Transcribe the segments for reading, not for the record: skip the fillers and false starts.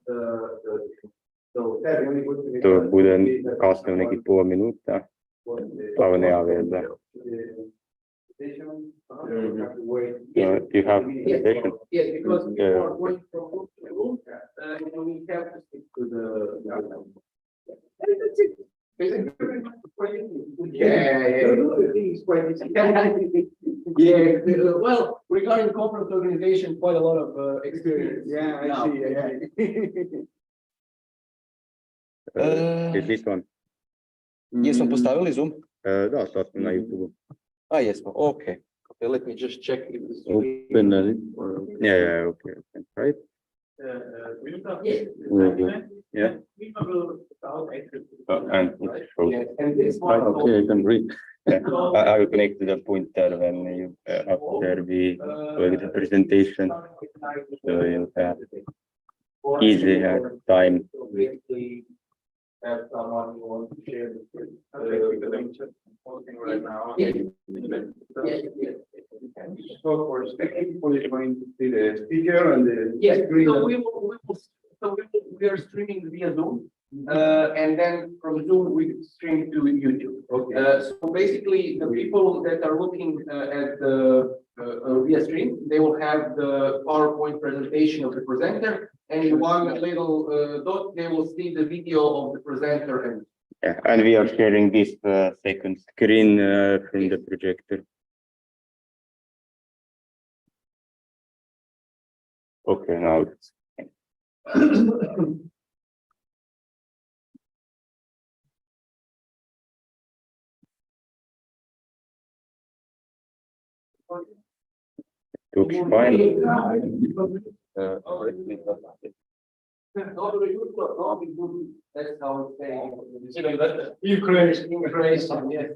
To budem kasnil nekih pol minuta, pa ne aveda. You have presentation? Yes, because Yeah. before going from room to room, we have to stick to the. That's it. Yeah, well, regarding conference organization, quite a lot of experience. Yeah, I see. Is this one? Jesmo postavili Zoom? Da, sad smo na YouTube. A, jesmo, okay. Okay, let me just check if this is Open it. Yeah, okay. Right? Yeah. And it shows. Yeah, and this Right, one. okay, I can read. Yeah. I will connect to the pointer when you after we do the presentation. So you have easy time. Have someone who wants to share the screen. Right now. So for speaking, people is going to see the speaker and the. Yes, screen. we are streaming via Zoom, and then from Zoom we stream to YouTube. Okay. So basically, the people that are looking at the via stream, they will have the PowerPoint presentation of the presenter, and in one little dot, they will see the video of the presenter. And Yeah, and we are sharing this second screen from the projector. Okay, now it's looks fine. That's how it's saying. Ukraine, yes.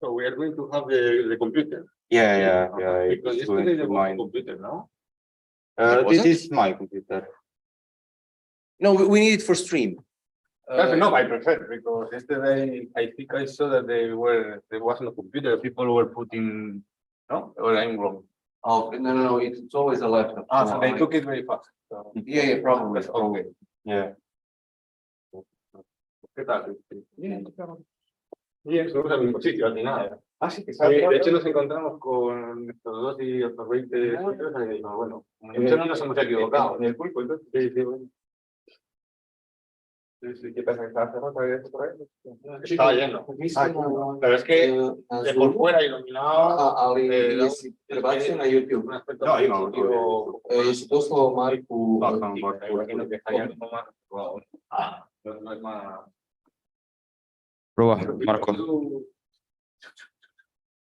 So we are going to have the computer. Yeah. Because It's going yesterday to there was mine. a computer, no? This is my computer. No, we need it for stream. No, I prefer because yesterday I think I saw that there was no computer. People were putting, no, or I'm wrong. Oh, no, it's always a laptop. So they took it very fast. So, Yeah, probably. okay. Yeah. ¿Qué tal? Bien, somos al mismo sitio al final. Sí, que De hecho, nos encontramos con estos dos y otros 20 sitios y dijimos, bueno, muchos no nos hemos equivocado. En el pulpo, entonces. Sí, bueno. Sí, ¿qué pasa? ¿Estaba cerrado todavía por ahí? Estaba lleno. Pero es que de por fuera iluminado. Ali jesi prebacio na YouTube. No, imamo. Jesi poslao Marku. Imagino que estarían como más. No es más. Proba, Marko.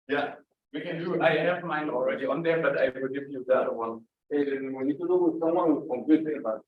Yeah, we can do. I have mine already on there, but I will give you the other one. We need to do with someone with computer, but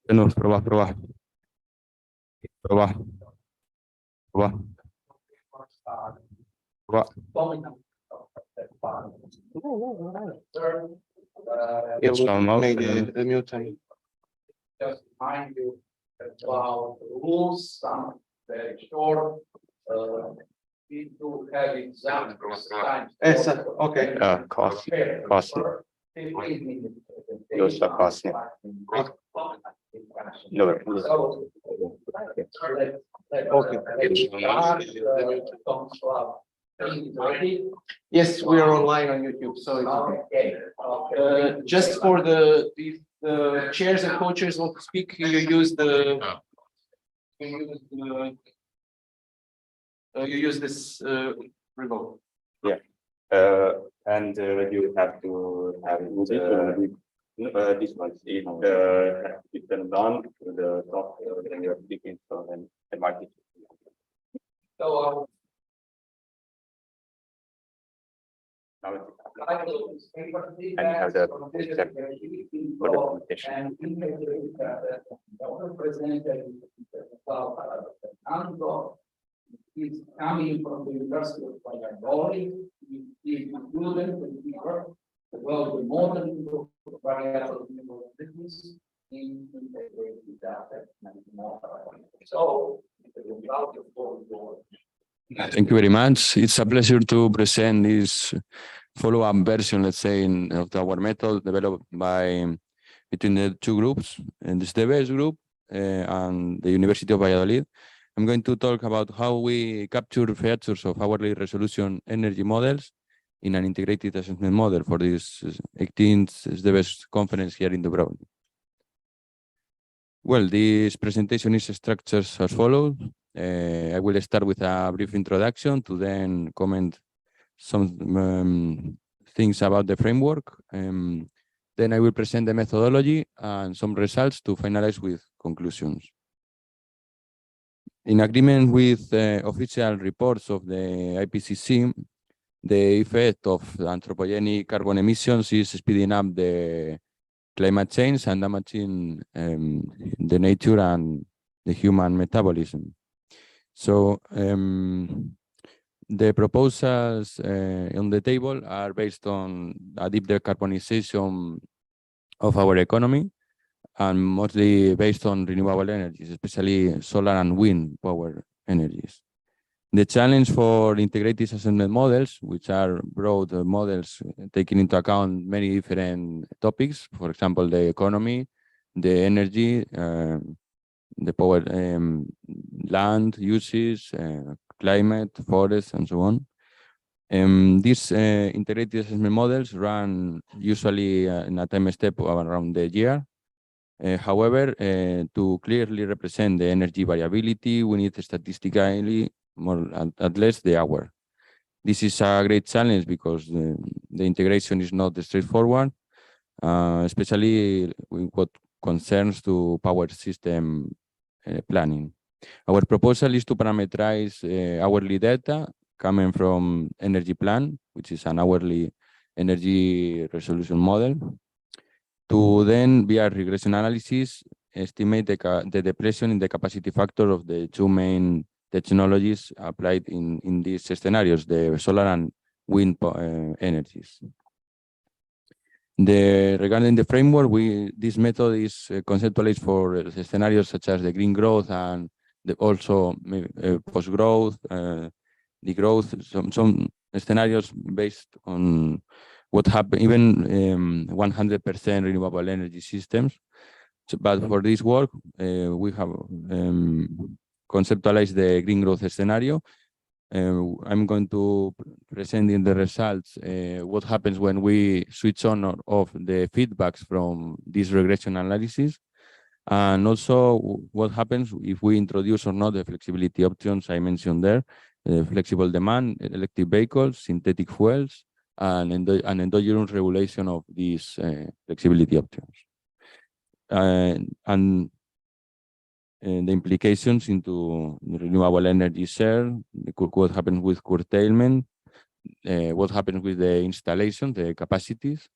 No, proba, proba. Proba. Proba. Proba. Yeah, It's normal. the mute time. Just remind you about the rules, some very short. Need to have examples. Esa, okay. Cost. Cost. Lo sta cost. Dove? Yes, we are online on YouTube, so it's okay. Just for if the chairs and co-chairs want to speak, you use this remote. And you have to have this one. It turned on to the top when you're speaking, so then the market. So, Now it's and you have the step for the presentation. and is coming from the University of Valladolid. He is a student and he worked well the modern variable business in integrated data and so the result of Thank you very much. It's a pleasure to present this follow-up version, let's say, of our method developed between the two groups, and this DBS group and the University of Valladolid. I'm going to talk about how we capture features of hourly resolution energy models in an integrated assessment model for this 18th DBS conference here in Dubrovnik. Well, this presentation is structured as follows. I will start with a brief introduction to then comment some things about the framework. Then I will present the methodology and some results to finalize with conclusions. In agreement with official reports of the IPCC, the effect of anthropogenic carbon emissions is speeding up the climate change and damaging the nature and the human metabolism. So the proposals on the table are based on a deep decarbonization of our economy and mostly based on renewable energies, especially solar and wind power energies. The challenge for integrated assessment models, which are broad models taking into account many different topics, for example, the economy, the energy, the power, land uses, climate, forests, and so on. These integrated assessment models run usually in a time step of around the year. However, to clearly represent the energy variability, we need statistically more at least the hour. This is a great challenge because the integration is not straightforward, especially with what concerns to power system planning. Our proposal is to parameterize hourly data coming from energy plan, which is an hourly energy resolution model, to then via regression analysis estimate the depression in the capacity factor of the two main technologies applied in these scenarios, the solar and wind energies. Regarding the framework, this method is conceptualized for scenarios such as the green growth and also post-growth, degrowth, some scenarios based on what happened, even 100% renewable energy systems. But for this work, we have conceptualized the green growth scenario. I'm going to present in the results what happens when we switch on or off the feedbacks from this regression analysis, and also what happens if we introduce or not the flexibility options I mentioned there, flexible demand, electric vehicles, synthetic fuels, and endogenous regulation of these flexibility options. And the implications into the renewable energy share, what happens with curtailment, what happens with the installation, the capacities,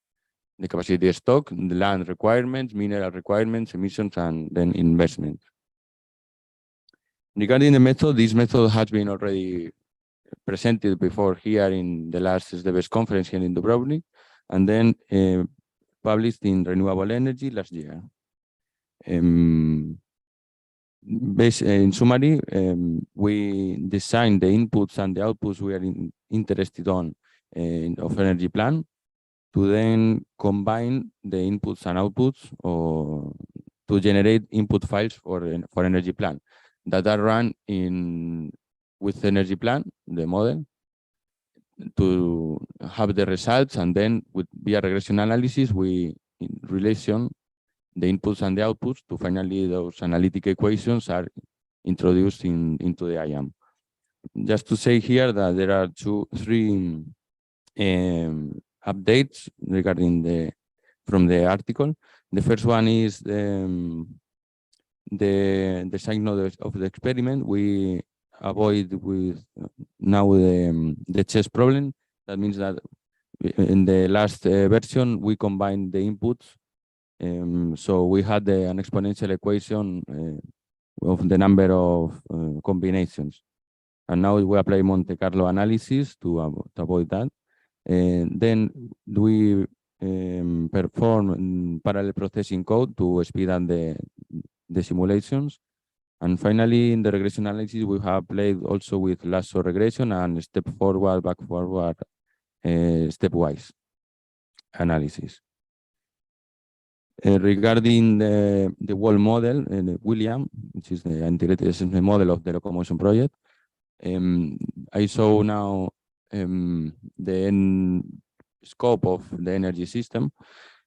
the capacity stock, the land requirements, mineral requirements, emissions, and then investment. Regarding the method, this method has been already presented before here in the last SDBS conference here in Dubrovnik, and then published in Renewable Energy last year. In summary, we designed the inputs and the outputs we are interested on of energy plan to then combine the inputs and outputs or to generate input files for energy plan that are run with energy plan, the model, to have the results, and then via regression analysis, we relation the inputs and the outputs to finally those analytic equations are introduced into the IAM. Just to say here that there are three updates regarding from the article. The first one is the sign of the experiment. We avoid with now the chess problem. That means that in the last version we combined the inputs. So we had an exponential equation of the number of combinations. And now we apply Monte Carlo analysis to avoid that. Then we perform parallel processing code to speed up the simulations. And finally, in the regression analysis, we have played also with lasso regression and step forward, back forward, stepwise analysis. Regarding the wall model, William, which is the integrated assessment model of the LOCOMOTION project, I saw now the scope of the energy system.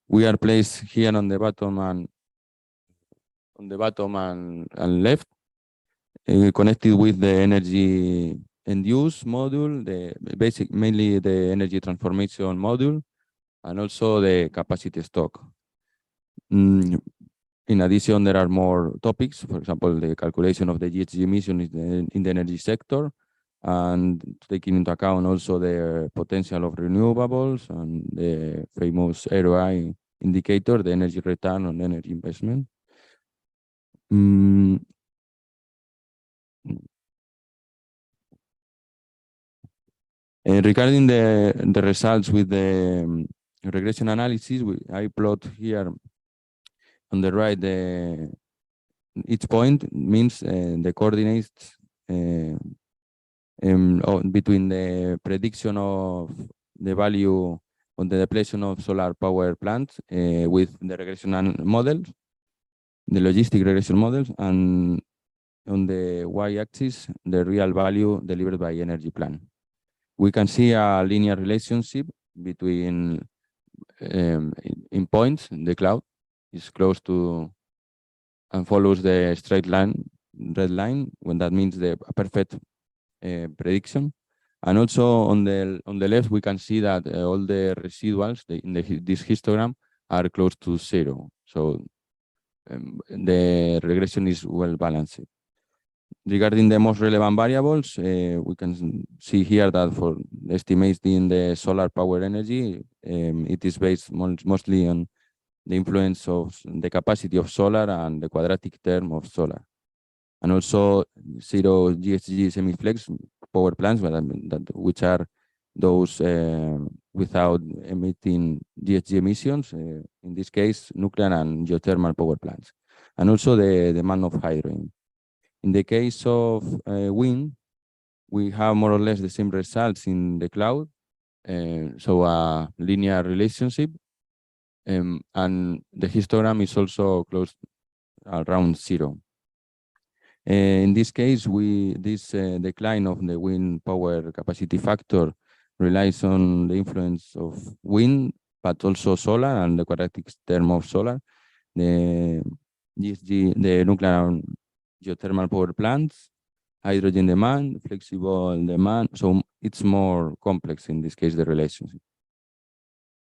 We are placed here on the bottom and left, connected with the energy end use module, mainly the energy transformation module, and also the capacity stock. In addition, there are more topics, for example, the calculation of the GHG emissions in the energy sector, and taking into account also the potential of renewables and the famous ROI indicator, the energy return on energy investment. Regarding the results with the regression analysis, I plot here on the right, each point means the coordinates between the prediction of the value on the depletion of solar power plants with the regression models, the logistic regression models, and on the y-axis, the real value delivered by energy plan. We can see a linear relationship between in points, the cloud is close to and follows the straight line, red line, when that means the perfect prediction. And also on the left, we can see that all the residuals in this histogram are close to zero. So the regression is well balanced. Regarding the most relevant variables, we can see here that for estimating the solar power energy, it is based mostly on the influence of the capacity of solar and the quadratic term of solar. And also zero GHG semi-flex power plants, which are those without emitting GHG emissions, in this case, nuclear and geothermal power plants. And also the demand of hydrogen. In the case of wind, we have more or less the same results in the cloud, so a linear relationship, and the histogram is also close around zero. In this case, this decline of the wind power capacity factor relies on the influence of wind, but also solar and the quadratic term of solar, the GHG, the nuclear and geothermal power plants, hydrogen demand, flexible demand. So it's more complex in this case, the relationship.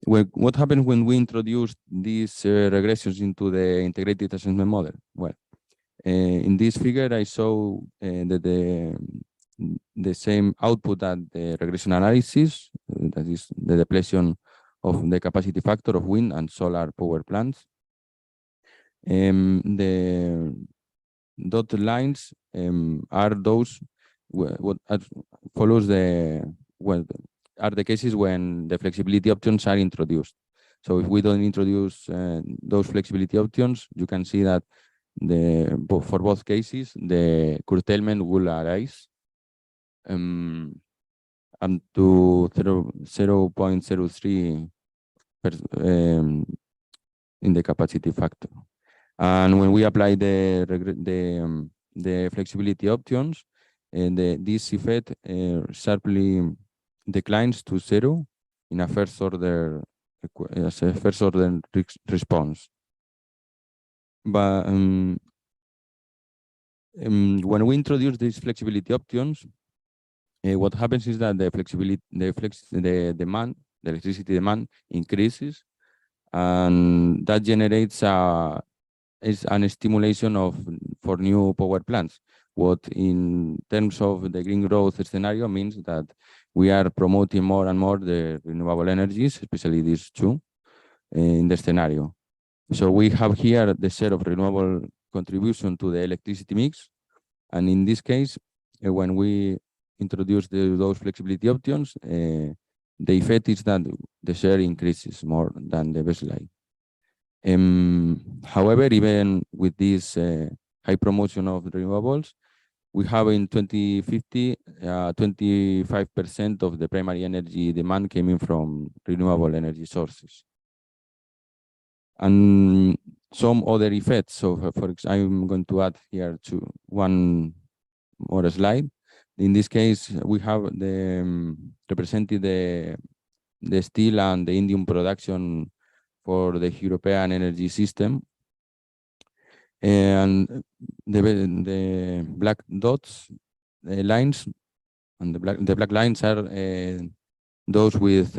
What happened when we introduced these regressions into the integrated assessment model? Well, in this figure, I saw that the same output that the regression analysis, that is the depletion of the capacity factor of wind and solar power plants. The dotted lines are those what follows are the cases when the flexibility options are introduced. So if we don't introduce those flexibility options, you can see that for both cases the curtailment will arise up to 0.03 in the capacity factor. And when we apply the flexibility options, this effect sharply declines to 0 in a first order response. But when we introduce these flexibility options, what happens is that the electricity demand increases, and that generates an stimulation for new power plants. What in terms of the green growth scenario means that we are promoting more and more the renewable energies, especially these two, in the scenario. So we have here the share of renewable contribution to the electricity mix. And in this case, when we introduce those flexibility options, the effect is that the share increases more than the baseline. However, even with this high promotion of renewables, we have in 2050, 25% of the primary energy demand coming from renewable energy sources. And some other effects. So for example, I'm going to add here to one more slide. In this case, we have represented the steel and the indium production for the European energy system. And the black dots, the lines, and the black lines are those with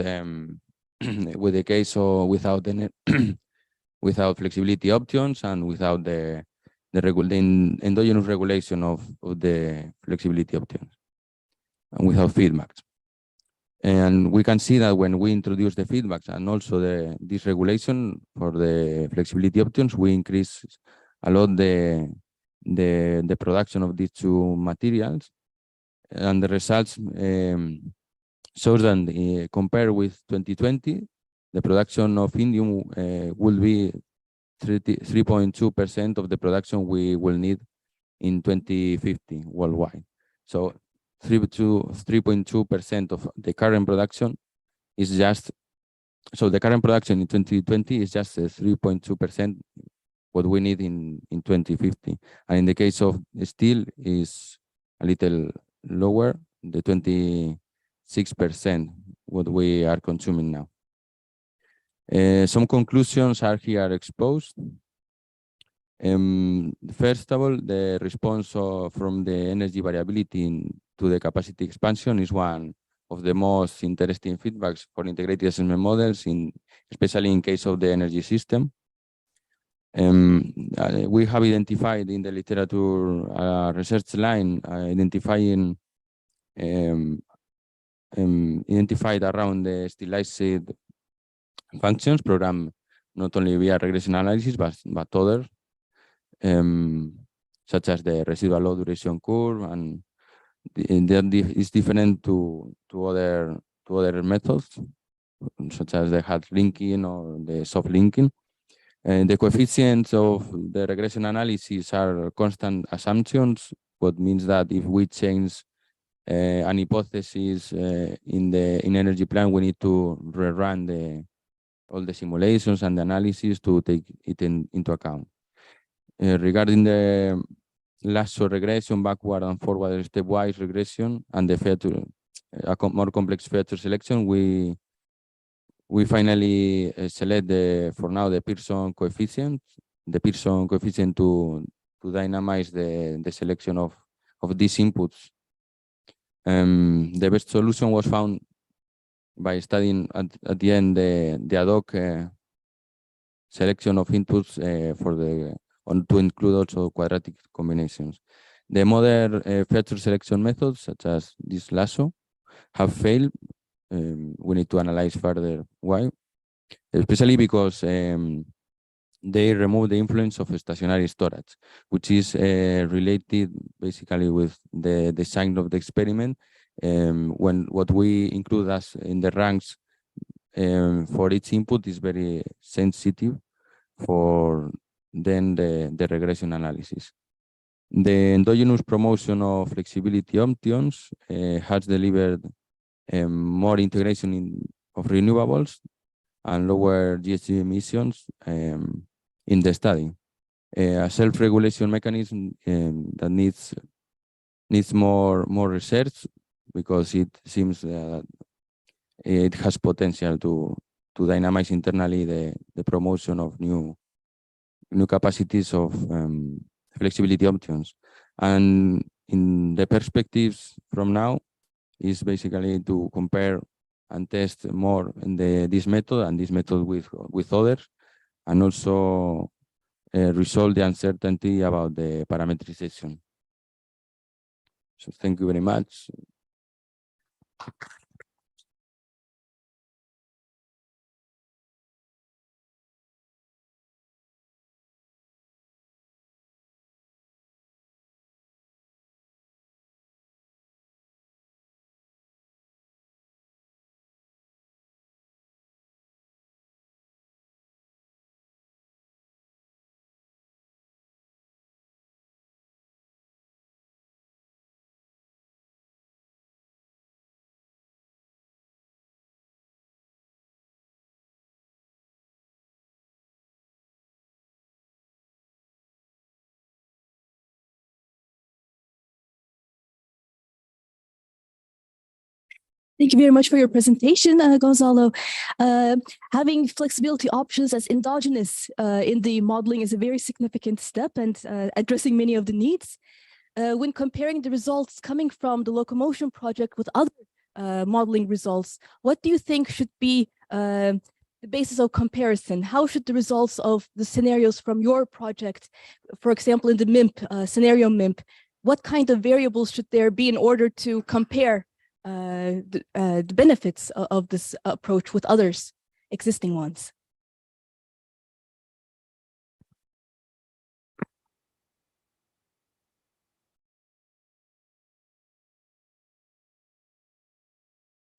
with the case or without without flexibility options and without the endogenous regulation of the flexibility options and without feedbacks. And we can see that when we introduce the feedbacks and also this regulation for the flexibility options, we increase a lot the production of these two materials, and the results shows that compared with 2020, the production of indium will be 3.2% of the production we will need in 2050 worldwide. So 3.2% of the current production is just, so the current production in 2020 is just 3.2% what we need in 2050. And in the case of steel is a little lower, the 26% what we are consuming now. Some conclusions are here exposed. First of all, the response from the energy variability to the capacity expansion is one of the most interesting feedbacks for integrated assessment models, especially in case of the energy system. We have identified in the literature research line identified around the stylized functions programmed not only via regression analysis but others, such as the residual low duration curve, and that is different to other methods, such as the hard linking or the soft linking. And the coefficients of the regression analysis are constant assumptions, what means that if we change an hypothesis in energy plan, we need to rerun all the simulations and the analysis to take it into account. Regarding the lasso regression, backward and forward stepwise regression, and the feature, more complex feature selection, we finally select for now the Pearson coefficient to dynamize the selection of these inputs. The best solution was found by studying at the end the ad hoc selection of inputs to include also quadratic combinations. The modern feature selection methods, such as this lasso, have failed. We need to analyze further why. especially because they remove the influence of stationary storage, which is related basically with the design of the experiment. When what we include as in the ranks for each input is very sensitive for then the regression analysis. The endogenous promotion of flexibility options has delivered more integration of renewables and lower GHG emissions in the study. A self-regulation mechanism that needs more research because it seems that it has potential to dynamize internally the promotion of new capacities of flexibility options. And in the perspectives from now is basically to compare and test more in this method and this method with others, and also resolve the uncertainty about the parameterization. So thank you very much. Thank you very much for your presentation, Gonzalo. Having flexibility options as endogenous in the modeling is a very significant step and addressing many of the needs. When comparing the results coming from the LOCOMOTION project with other modeling results, what do you think should be the basis of comparison? How should the results of the scenarios from your project, for example, in the MIMP, scenario MIMP, what kind of variables should there be in order to compare the benefits of this approach with others, existing ones?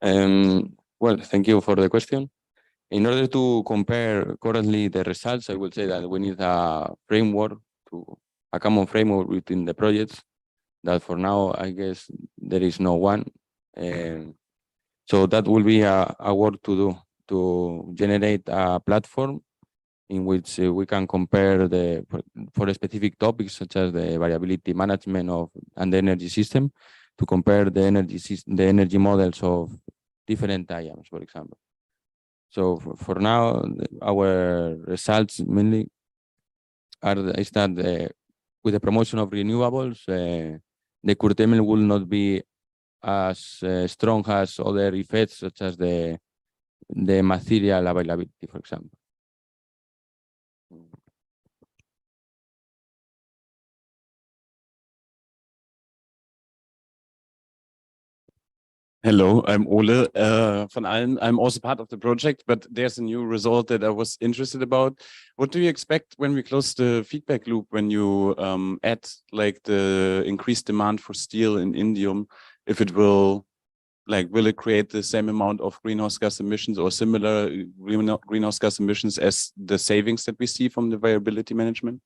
Well, thank you for the question. In order to compare currently the results, I will say that we need a framework, a common framework within the projects that for now, I guess there is no one. So that will be a work to do to generate a platform in which we can compare for specific topics such as the variability management and the energy system, to compare the energy models of different IAMs, for example. So for now, our results mainly is that with the promotion of renewables, the curtailment will not be as strong as other effects, such as the material availability, for example. Hello, I'm Ole von Allen. I'm also part of the project, but there's a new result that I was interested about. What do you expect when we close the feedback loop, when you add like the increased demand for steel in indium, if it will it create the same amount of greenhouse gas emissions or similar greenhouse gas emissions as the savings that we see from the variability management?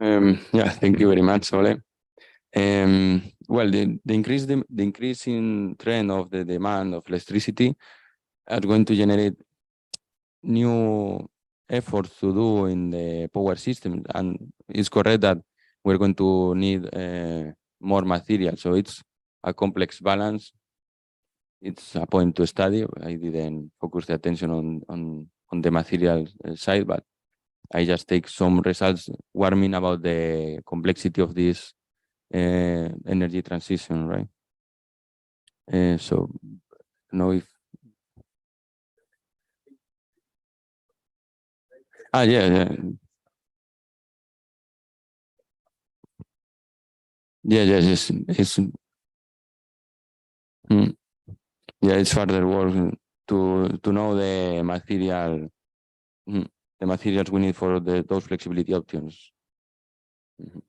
Yeah, thank you very much, Ole. Well, the increasing trend of the demand of electricity are going to generate new efforts to do in the power system, and it's correct that we're going to need more material. So it's a complex balance. It's a point to study. I didn't focus the attention on the material side, but I just take some results warning about the complexity of this energy transition, right? So, know if yeah. Yes. Mm, yeah, it's further work to know the materials we need for those flexibility options. Mhm.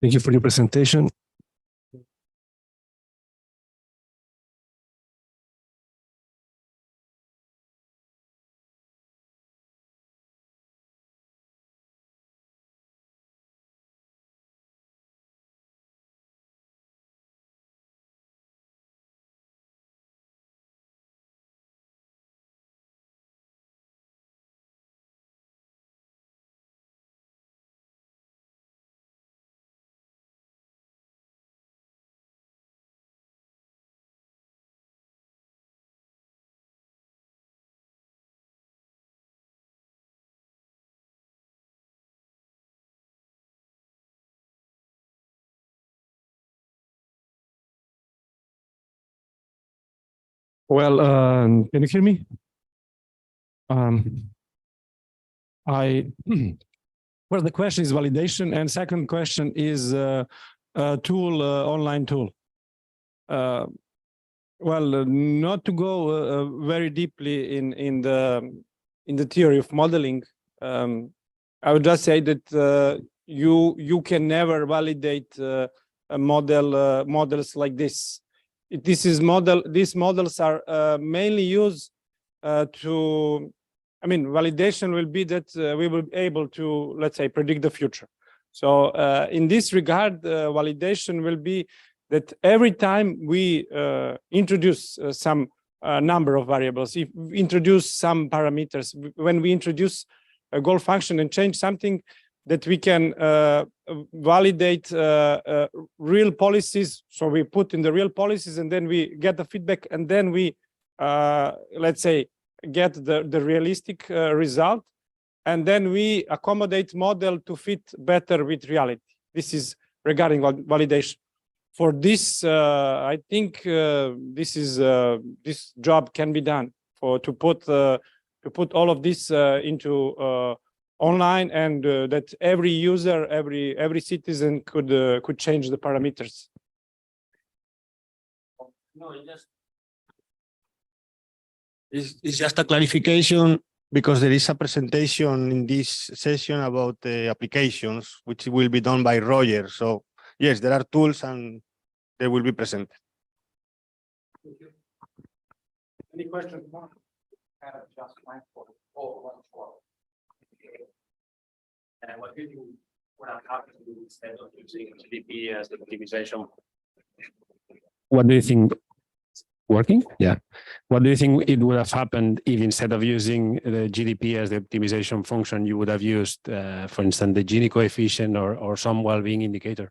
Thank you for your presentation. Well, can you hear me? Well, the question is validation, and second question is tool, online tool. Well, not to go very deeply in the theory of modeling, I would just say that you can never validate a model models like this. These models are mainly used to, I mean, validation will be that we will be able to, let's say, predict the future. So in this regard, validation will be that every time we introduce some number of variables, if we introduce some parameters, when we introduce a goal function and change something, that we can validate real policies. So we put in the real policies and then we get the feedback, and then we, let's say, get the realistic result. And then we accommodate model to fit better with reality. This is regarding validation. For this, I think this job can be done to put all of this into online, and that every user, every citizen could change the parameters. No, it's just a clarification, because there is a presentation in this session about the applications, which will be done by Roger. So yes, there are tools and they will be presented. Any questions? What did you would have happened instead of using GDP as the optimization? What do you think? Working? Yeah. What do you think it would have happened if instead of using the GDP as the optimization function, you would have used, for instance, the Gini coefficient or some well-being indicator?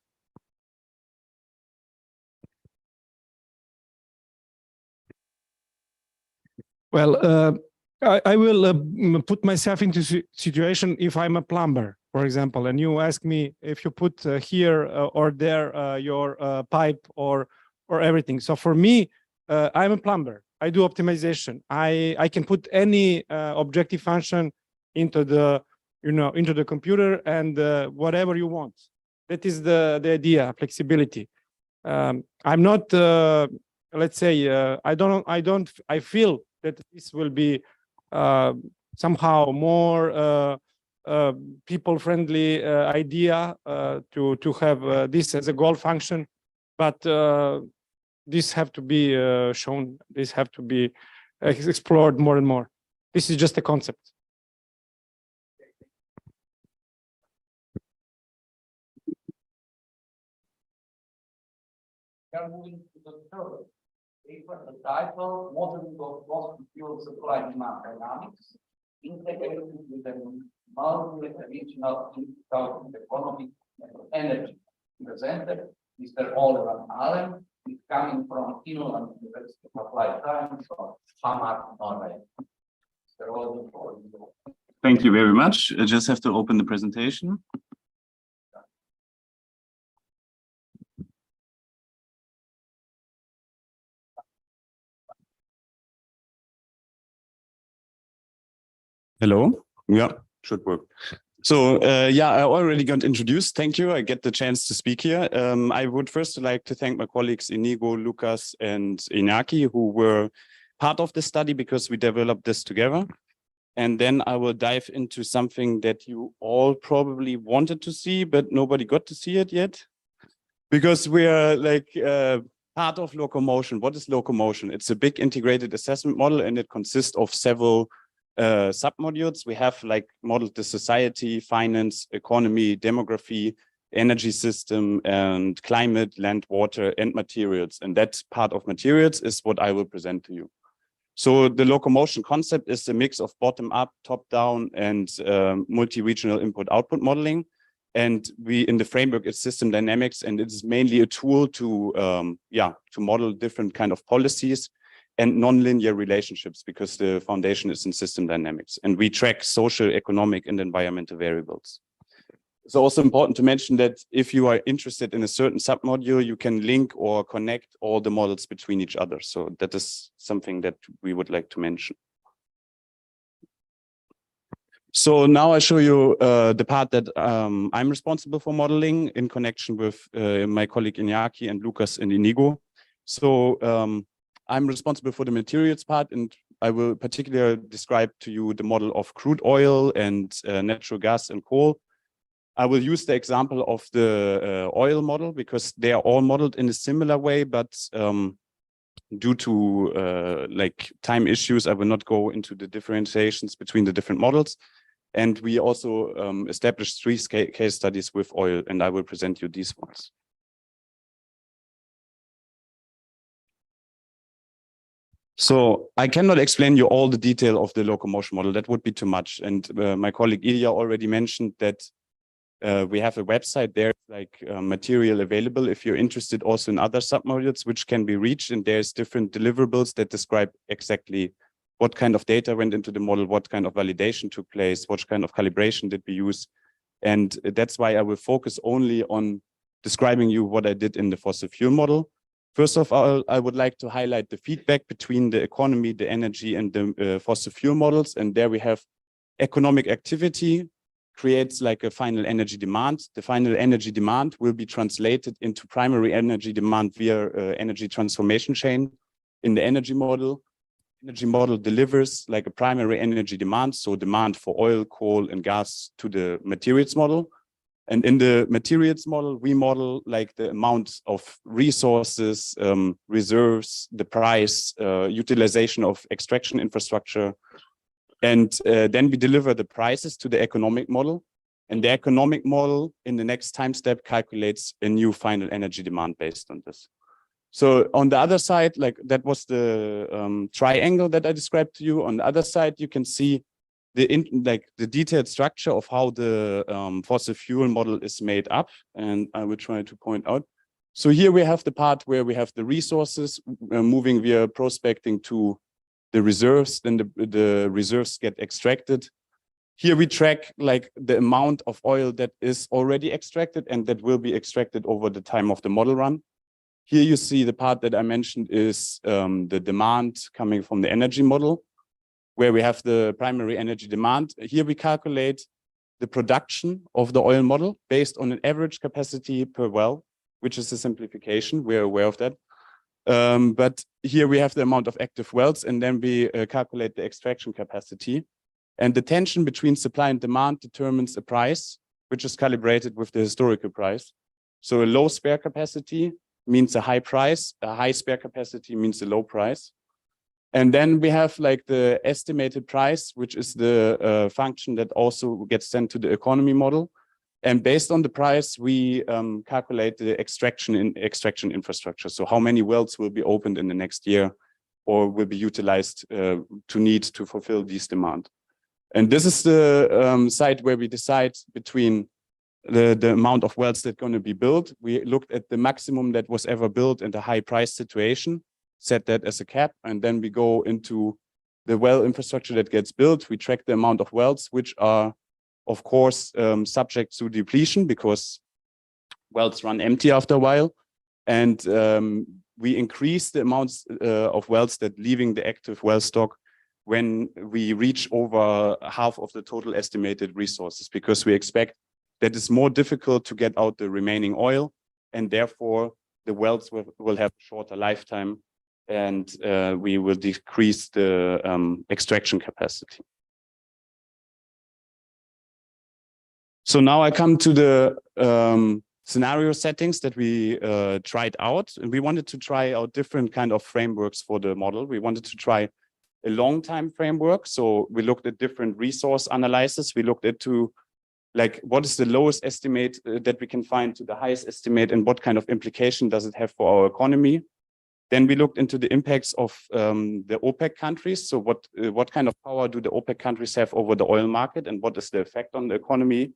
Well, I will put myself into situation if I'm a plumber, for example, and you ask me if you put here or there your pipe or everything. So for me, I'm a plumber. I do optimization. I can put any objective function into the into the computer and whatever you want. That is the idea, flexibility. I'm not let's say I feel that this will be somehow more people-friendly idea to have this as a goal function, but this have to be shown. This have to be explored more and more. This is just a concept. We are moving to the third paper, the title, Modeling of Fossil Fuel Supply Demand Dynamics, integrated with the multi-regional economic energy. Presented Mr. Oliver Allen, is coming from Finland University of Applied Science of Hamar, Norway. Mr. Oliver, Thank you very much. I just have to open the presentation. Hello. Yeah, should work. So yeah, I already got introduced. Thank you. I get the chance to speak here. I would first like to thank my colleagues Inigo, Lucas, and Iñaki, who were part of the study because we developed this together. And then I will dive into something that you all probably wanted to see, but nobody got to see it yet. Because we are like part of LOCOMOTION. What is LOCOMOTION? It's a big integrated assessment model, and it consists of several submodules. We have like modeled the society, finance, economy, demography, energy system, and climate, land, water, and materials. And that part of materials is what I will present to you. So the LOCOMOTION concept is a mix of bottom-up, top-down, and multi-regional input-output modeling. And we, in the framework, it's system dynamics, and it's mainly a tool to model different kind of policies and nonlinear relationships, because the foundation is in system dynamics. And we track social, economic, and environmental variables. It's also important to mention that if you are interested in a certain submodule, you can link or connect all the models between each other. So that is something that we would like to mention. So now I show you the part that I'm responsible for modeling in connection with my colleague Iñaki and Lucas and Inigo. So I'm responsible for the materials part, and I will particularly describe to you the model of crude oil and natural gas and coal. I will use the example of the oil model because they are all modeled in a similar way, but due to like time issues, I will not go into the differentiations between the different models. And we also established 3 case studies with oil, and I will present you these ones. So I cannot explain you all the detail of the LOCOMOTION model. That would be too much. And my colleague Ilya already mentioned that we have a website there, like material available if you're interested also in other submodules which can be reached. And there's different deliverables that describe exactly what kind of data went into the model, what kind of validation took place, what kind of calibration did we use. And that's why I will focus only on describing you what I did in the fossil fuel model. First of all, I would like to highlight the feedback between the economy, the energy, and the fossil fuel models. And there we have economic activity creates like a final energy demand. The final energy demand will be translated into primary energy demand via energy transformation chain in the energy model. Energy model delivers like a primary energy demand, so demand for oil, coal, and gas to the materials model. And in the materials model, we model like the amount of resources, reserves, the price, utilization of extraction infrastructure. And then we deliver the prices to the economic model. And the economic model in the next time step calculates a new final energy demand based on this. So on the other side, like that was the triangle that I described to you. On the other side, you can see the detailed structure of how the fossil fuel model is made up. And I will try to point out. So here we have the part where we have the resources moving via prospecting to the reserves, then the reserves get extracted. Here we track like the amount of oil that is already extracted and that will be extracted over the time of the model run. Here you see the part that I mentioned is the demand coming from the energy model, where we have the primary energy demand. Here we calculate the production of the oil model based on an average capacity per well, which is a simplification. We're aware of that. But here we have the amount of active wells, and then we calculate the extraction capacity. And the tension between supply and demand determines a price, which is calibrated with the historical price. So a low spare capacity means a high price, a high spare capacity means a low price. And then we have like the estimated price, which is the function that also gets sent to the economy model. And based on the price, we calculate the extraction infrastructure. So how many wells will be opened in the next year or will be utilized to fulfill this demand. And this is the site where we decide between the amount of wells that are going to be built. We looked at the maximum that was ever built in the high price situation, set that as a cap, and then we go into the well infrastructure that gets built. We track the amount of wells, which are, of course, subject to depletion because wells run empty after a while. And we increase the amounts of wells that leaving the active well stock when we reach over half of the total estimated resources, because we expect that it's more difficult to get out the remaining oil, and therefore the wells will have shorter lifetime, and we will decrease the extraction capacity. So now I come to the scenario settings that we tried out, and we wanted to try out different kind of frameworks for the model. We wanted to try a long time framework. So we looked at different resource analysis. We looked into like what is the lowest estimate that we can find to the highest estimate, and what kind of implication does it have for our economy. Then we looked into the impacts of the OPEC countries. So what kind of power do the OPEC countries have over the oil market, and what is the effect on the economy?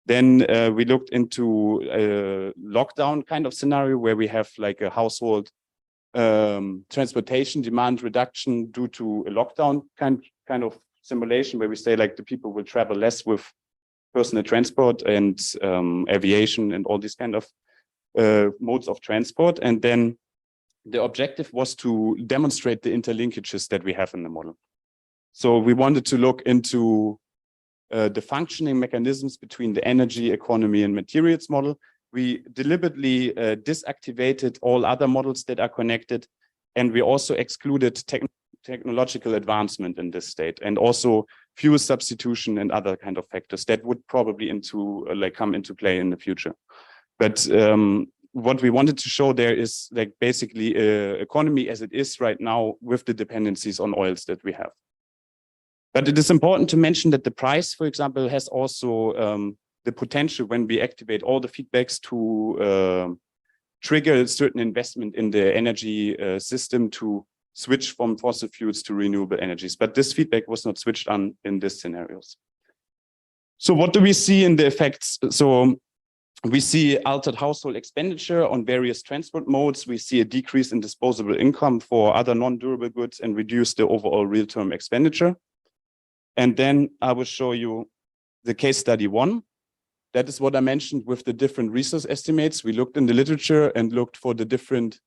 Then we looked into a lockdown kind of scenario where we have like a household transportation demand reduction due to a lockdown kind of simulation, where we say like the people will travel less with personal transport and aviation and all these kind of modes of transport. And then the objective was to demonstrate the interlinkages that we have in the model. So we wanted to look into the functioning mechanisms between the energy, economy, and materials model. We deliberately disactivated all other models that are connected, and we also excluded technological advancement in this state, and also fuel substitution and other kind of factors that would probably come into play in the future. But what we wanted to show there is like basically economy as it is right now with the dependencies on oils that we have. But it is important to mention that the price, for example, has also the potential, when we activate all the feedbacks, to trigger a certain investment in the energy system to switch from fossil fuels to renewable energies. But this feedback was not switched on in these scenarios. So what do we see in the effects? So we see altered household expenditure on various transport modes. We see a decrease in disposable income for other non-durable goods and reduce the overall real-term expenditure. And then I will show you the case study 1. That is what I mentioned with the different resource estimates. We looked in the literature and looked for the different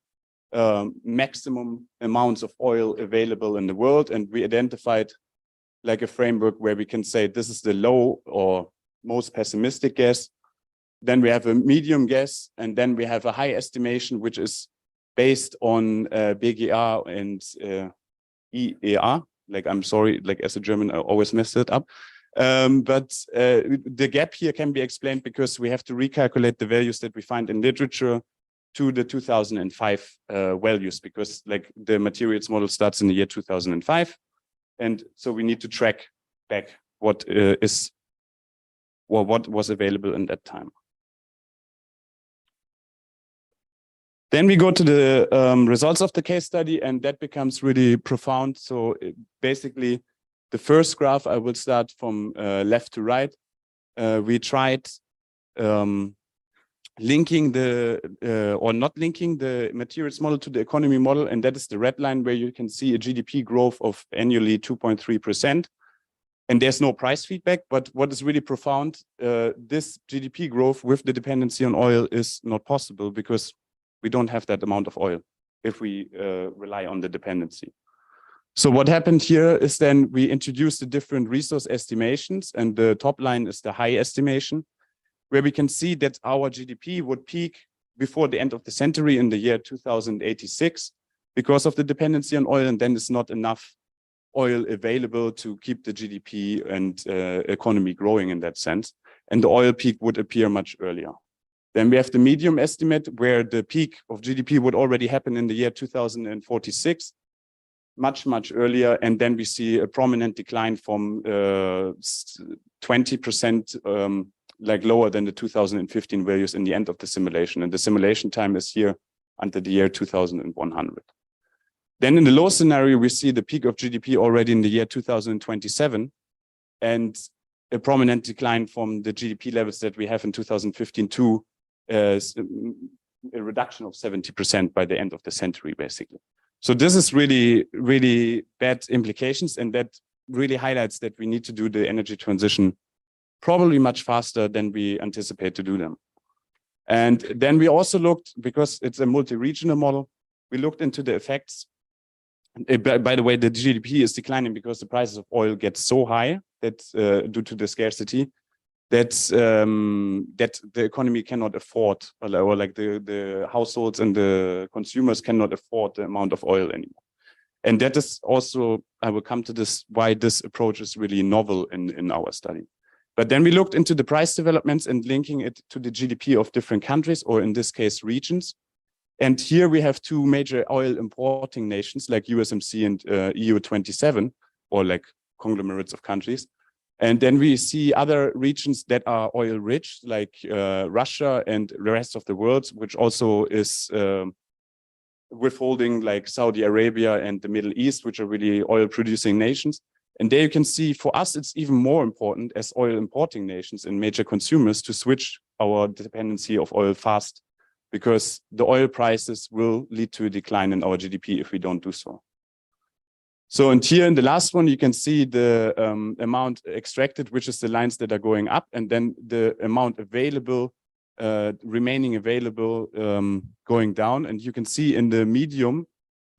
maximum amounts of oil available in the world. And we identified like a framework where we can say this is the low or most pessimistic guess. Then we have a medium guess, and then we have a high estimation, which is based on BGR and EER. Like, I'm sorry, like as a German, I always mess it up. But the gap here can be explained because we have to recalculate the values that we find in literature to the 2005 values, because like the materials model starts in the year 2005. And so we need to track back what is or what was available in that time. Then we go to the results of the case study, and that becomes really profound. So basically, the first graph, I will start from left to right. We tried linking the, or not linking the materials model to the economy model, and that is the red line where you can see a GDP growth of annually 2.3%. And there's no price feedback, but what is really profound, this GDP growth with the dependency on oil is not possible because we don't have that amount of oil if we rely on the dependency. So what happened here is then we introduced the different resource estimations, and the top line is the high estimation, where we can see that our GDP would peak before the end of the century in the year 2086 because of the dependency on oil, and then it's not enough oil available to keep the GDP and economy growing in that sense. And the oil peak would appear much earlier. Then we have the medium estimate where the peak of GDP would already happen in the year 2046, much earlier. And then we see a prominent decline from 20%, like lower than the 2015 values in the end of the simulation. And the simulation time is here until the year 2100. Then in the low scenario, we see the peak of GDP already in the year 2027 and a prominent decline from the GDP levels that we have in 2015 to a reduction of 70% by the end of the century, basically. So this is really, really bad implications, and that really highlights that we need to do the energy transition probably much faster than we anticipate to do them. And then we also looked, because it's a multi-regional model, we looked into the effects. By the way, the GDP is declining because the prices of oil get so high that due to the scarcity that that the economy cannot afford, or like the households and the consumers cannot afford the amount of oil anymore. And that is also, I will come to this, why this approach is really novel in our study. But then we looked into the price developments and linking it to the GDP of different countries, or in this case, regions. And here we have two major oil importing nations like USMC and EU27, or like conglomerates of countries. And then we see other regions that are oil rich, like Russia and the rest of the world, which also is withholding like Saudi Arabia and the Middle East, which are really oil producing nations. And there you can see for us, it's even more important as oil importing nations and major consumers to switch our dependency of oil fast, because the oil prices will lead to a decline in our GDP if we don't do so. So, and here in the last one, you can see the amount extracted, which is the lines that are going up, and then the amount available, remaining available, going down. And you can see in the medium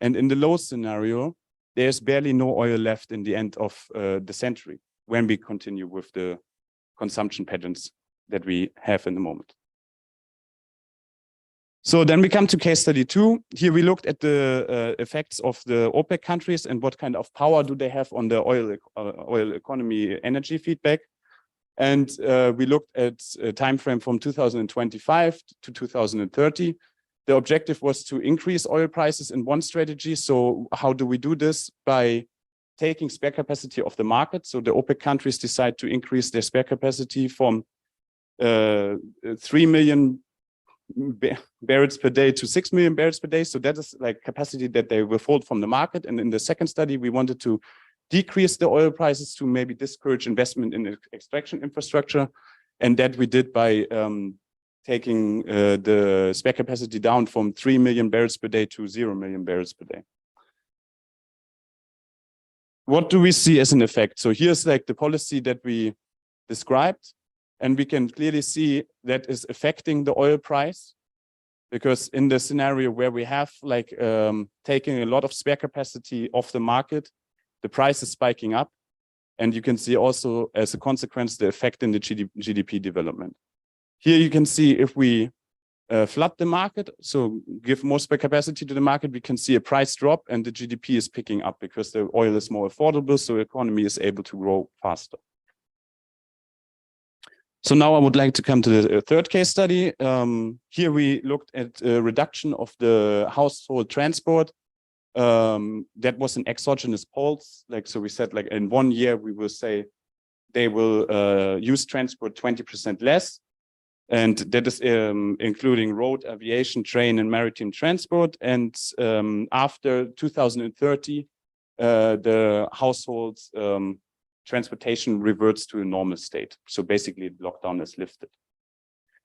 and in the low scenario, there's barely no oil left in the end of the century when we continue with the consumption patterns that we have in the moment. So then we come to case study 2. Here we looked at the effects of the OPEC countries and what kind of power do they have on the oil economy energy feedback. And we looked at a time frame from 2025 to 2030. The objective was to increase oil prices in one strategy. So how do we do this? By taking spare capacity of the market. So the OPEC countries decide to increase their spare capacity from 3 million barrels per day to 6 million barrels per day. So that is like capacity that they withhold from the market. And in the second study, we wanted to decrease the oil prices to maybe discourage investment in extraction infrastructure. And that we did by taking the spare capacity down from 3 million barrels per day to 0 million barrels per day. What do we see as an effect? So here's like the policy that we described. And we can clearly see that is affecting the oil price, because in the scenario where we have like taking a lot of spare capacity off the market, the price is spiking up. And you can see also as a consequence, the effect in the GDP development. Here you can see if we flood the market, so give more spare capacity to the market, we can see a price drop and the GDP is picking up because the oil is more affordable, so the economy is able to grow faster. So now I would like to come to the third case study. Here we looked at a reduction of the household transport. That was an exogenous pulse. Like, so we said like in 1 year, we will say they will use transport 20% less. And that is including road, aviation, train, and maritime transport. And after 2030, the households transportation reverts to a normal state. So basically, lockdown is lifted.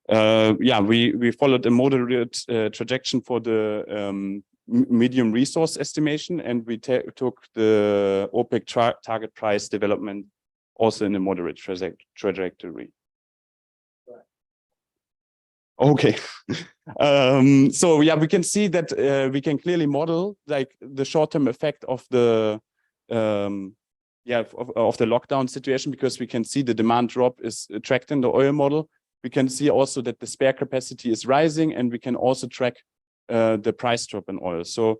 Yeah, we followed a moderate trajectory for the medium resource estimation, and we took the OPEC target price development also in a moderate trajectory. Okay, so yeah, we can see that we can clearly model like the short-term effect of the of the lockdown situation, because we can see the demand drop is tracked in the oil model. We can see also that the spare capacity is rising, and we can also track the price drop in oil. So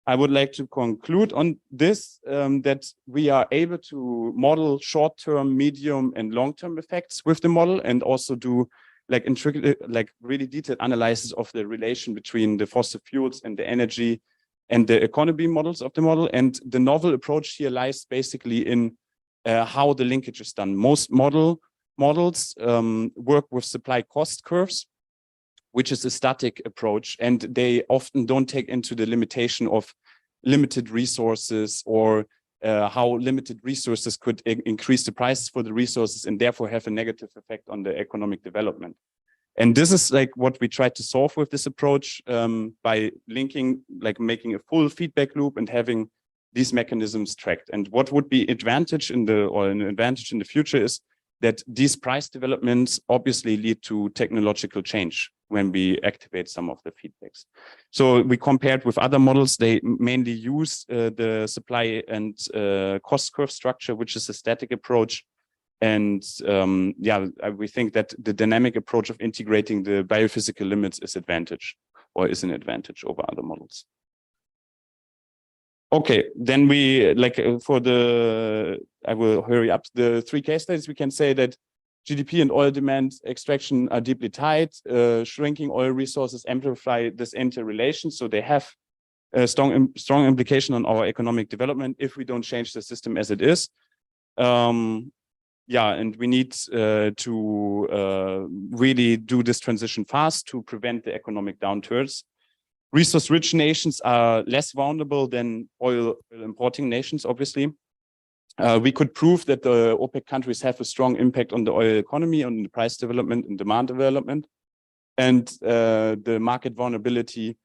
I would like to conclude on this, that we are able to model short-term, medium, and long-term effects with the model, and also do like really detailed analysis of the relation between the fossil fuels and the energy and the economy models of the model. And the novel approach here lies basically in how the linkage is done. Most models work with supply cost curves, which is a static approach, and they often don't take into the limitation of limited resources, or how limited resources could increase the prices for the resources and therefore have a negative effect on the economic development. And this is like what we try to solve with this approach, by linking, like making a full feedback loop and having these mechanisms tracked. And what would be an advantage in the future is that these price developments obviously lead to technological change when we activate some of the feedbacks. So we compared with other models. They mainly use the supply and cost curve structure, which is a static approach. And yeah, we think that the dynamic approach of integrating the biophysical limits is an advantage over other models. Okay, then we I will hurry up. The 3 case studies, we can say that GDP and oil demand extraction are deeply tied. Shrinking oil resources amplify this interrelation, so they have a strong implication on our economic development if we don't change the system as it is. Yeah, and we need to really do this transition fast to prevent the economic downturns. Resource-rich nations are less vulnerable than oil importing nations, obviously. We could prove that the OPEC countries have a strong impact on the oil economy, on the price development and demand development. And the market vulnerability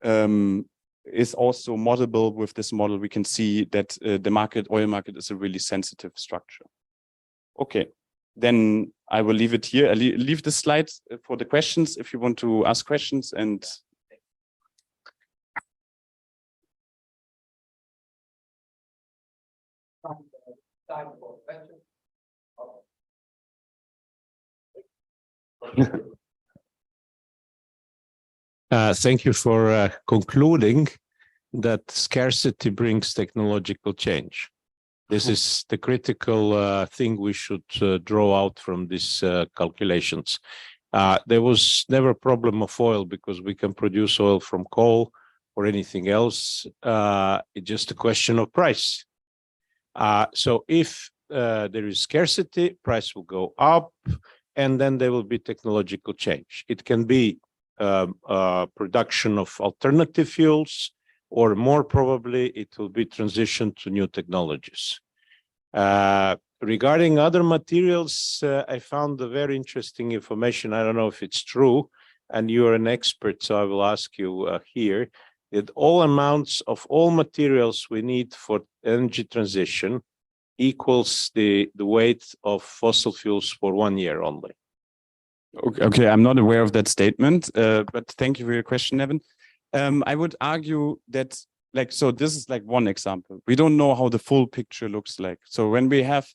is also modelable with this model. We can see that the oil market is a really sensitive structure. Okay, then I will leave it here. I leave the slides for the questions if you want to ask questions. And thank you for concluding that scarcity brings technological change. This is the critical thing we should draw out from these calculations. There was never a problem of oil because we can produce oil from coal or anything else. It's just a question of price. So if there is scarcity, price will go up, and then there will be technological change. It can be production of alternative fuels, or more probably it will be transition to new technologies. Regarding other materials, I found a very interesting information. I don't know if it's true, and you're an expert, so I will ask you here, that all amounts of all materials we need for energy transition equals the weight of fossil fuels for 1 year only. Okay, I'm not aware of that statement, but thank you for your question, Evan. I would argue that, so this is like one example. We don't know how the full picture looks like. So when we have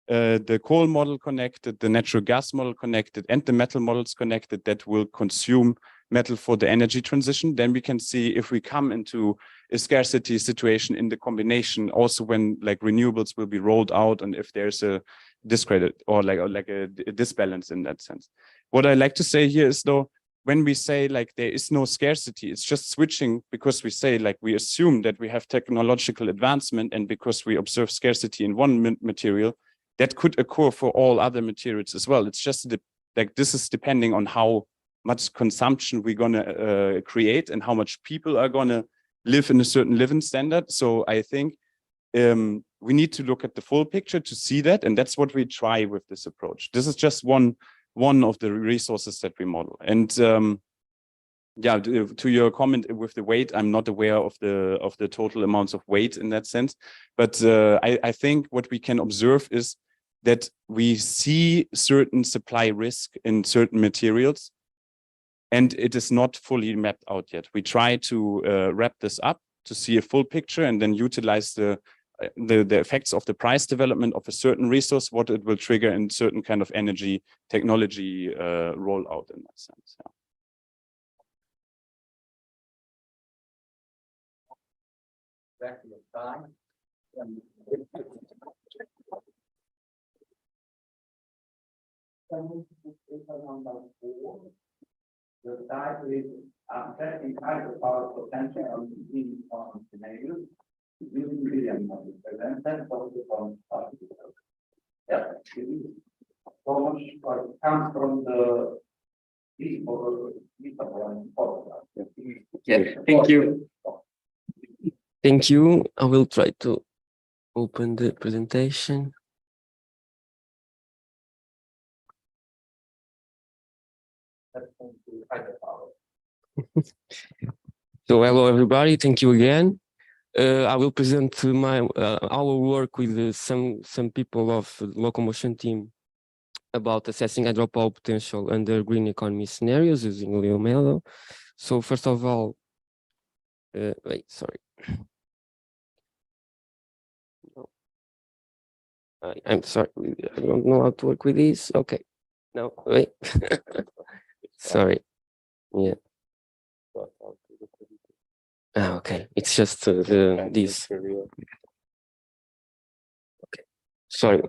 the coal model connected, the natural gas model connected, and the metal models connected that will consume metal for the energy transition, then we can see if we come into a scarcity situation in the combination, also when renewables will be rolled out, and if there's a discredit or a disbalance in that sense. What I like to say here is, though, when we say there is no scarcity, it's just switching, because we say we assume that we have technological advancement, and because we observe scarcity in one material, that could occur for all other materials as well. It's just like this is depending on how much consumption we're gonna create and how much people are gonna live in a certain living standard. So I think we need to look at the full picture to see that, and that's what we try with this approach. This is just one of the resources that we model. And yeah, to your comment with the weight, I'm not aware of the total amounts of weight in that sense, but I think what we can observe is that we see certain supply risk in certain materials, and it is not fully mapped out yet. We try to wrap this up to see a full picture and then utilize the effects of the price development of a certain resource, what it will trigger in certain kind of energy technology rollout in that sense. Yeah. Back to the time. The title is Assessing Hydropower Potential on scenarios using William model. Presented on yeah, so much comes from the yeah, thank you. Thank you. I will try to open the presentation. So hello everybody, thank you again. I will present our work with some people of the LOCOMOTION team about assessing hydropower potential under green economy scenarios using LOCOMOTION. So first of all, wait, sorry. I'm sorry, I don't know how to work with these. Okay, no, wait. Sorry, yeah. Okay, it's just this. Okay, sorry.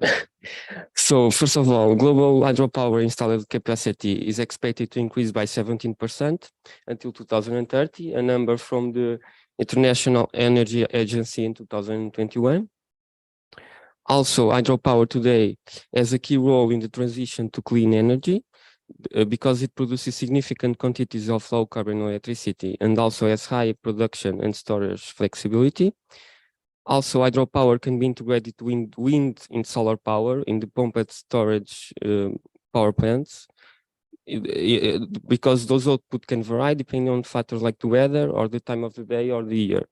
So first of all, global hydropower installed capacity is expected to increase by 17% until 2030, a number from the International Energy Agency in 2021. Also, hydropower today has a key role in the transition to clean energy because it produces significant quantities of low carbon electricity and also has high production and storage flexibility. Also, hydropower can be integrated with wind and solar power in the pumped storage power plants because those output can vary depending on factors like the weather or the time of the day or the year.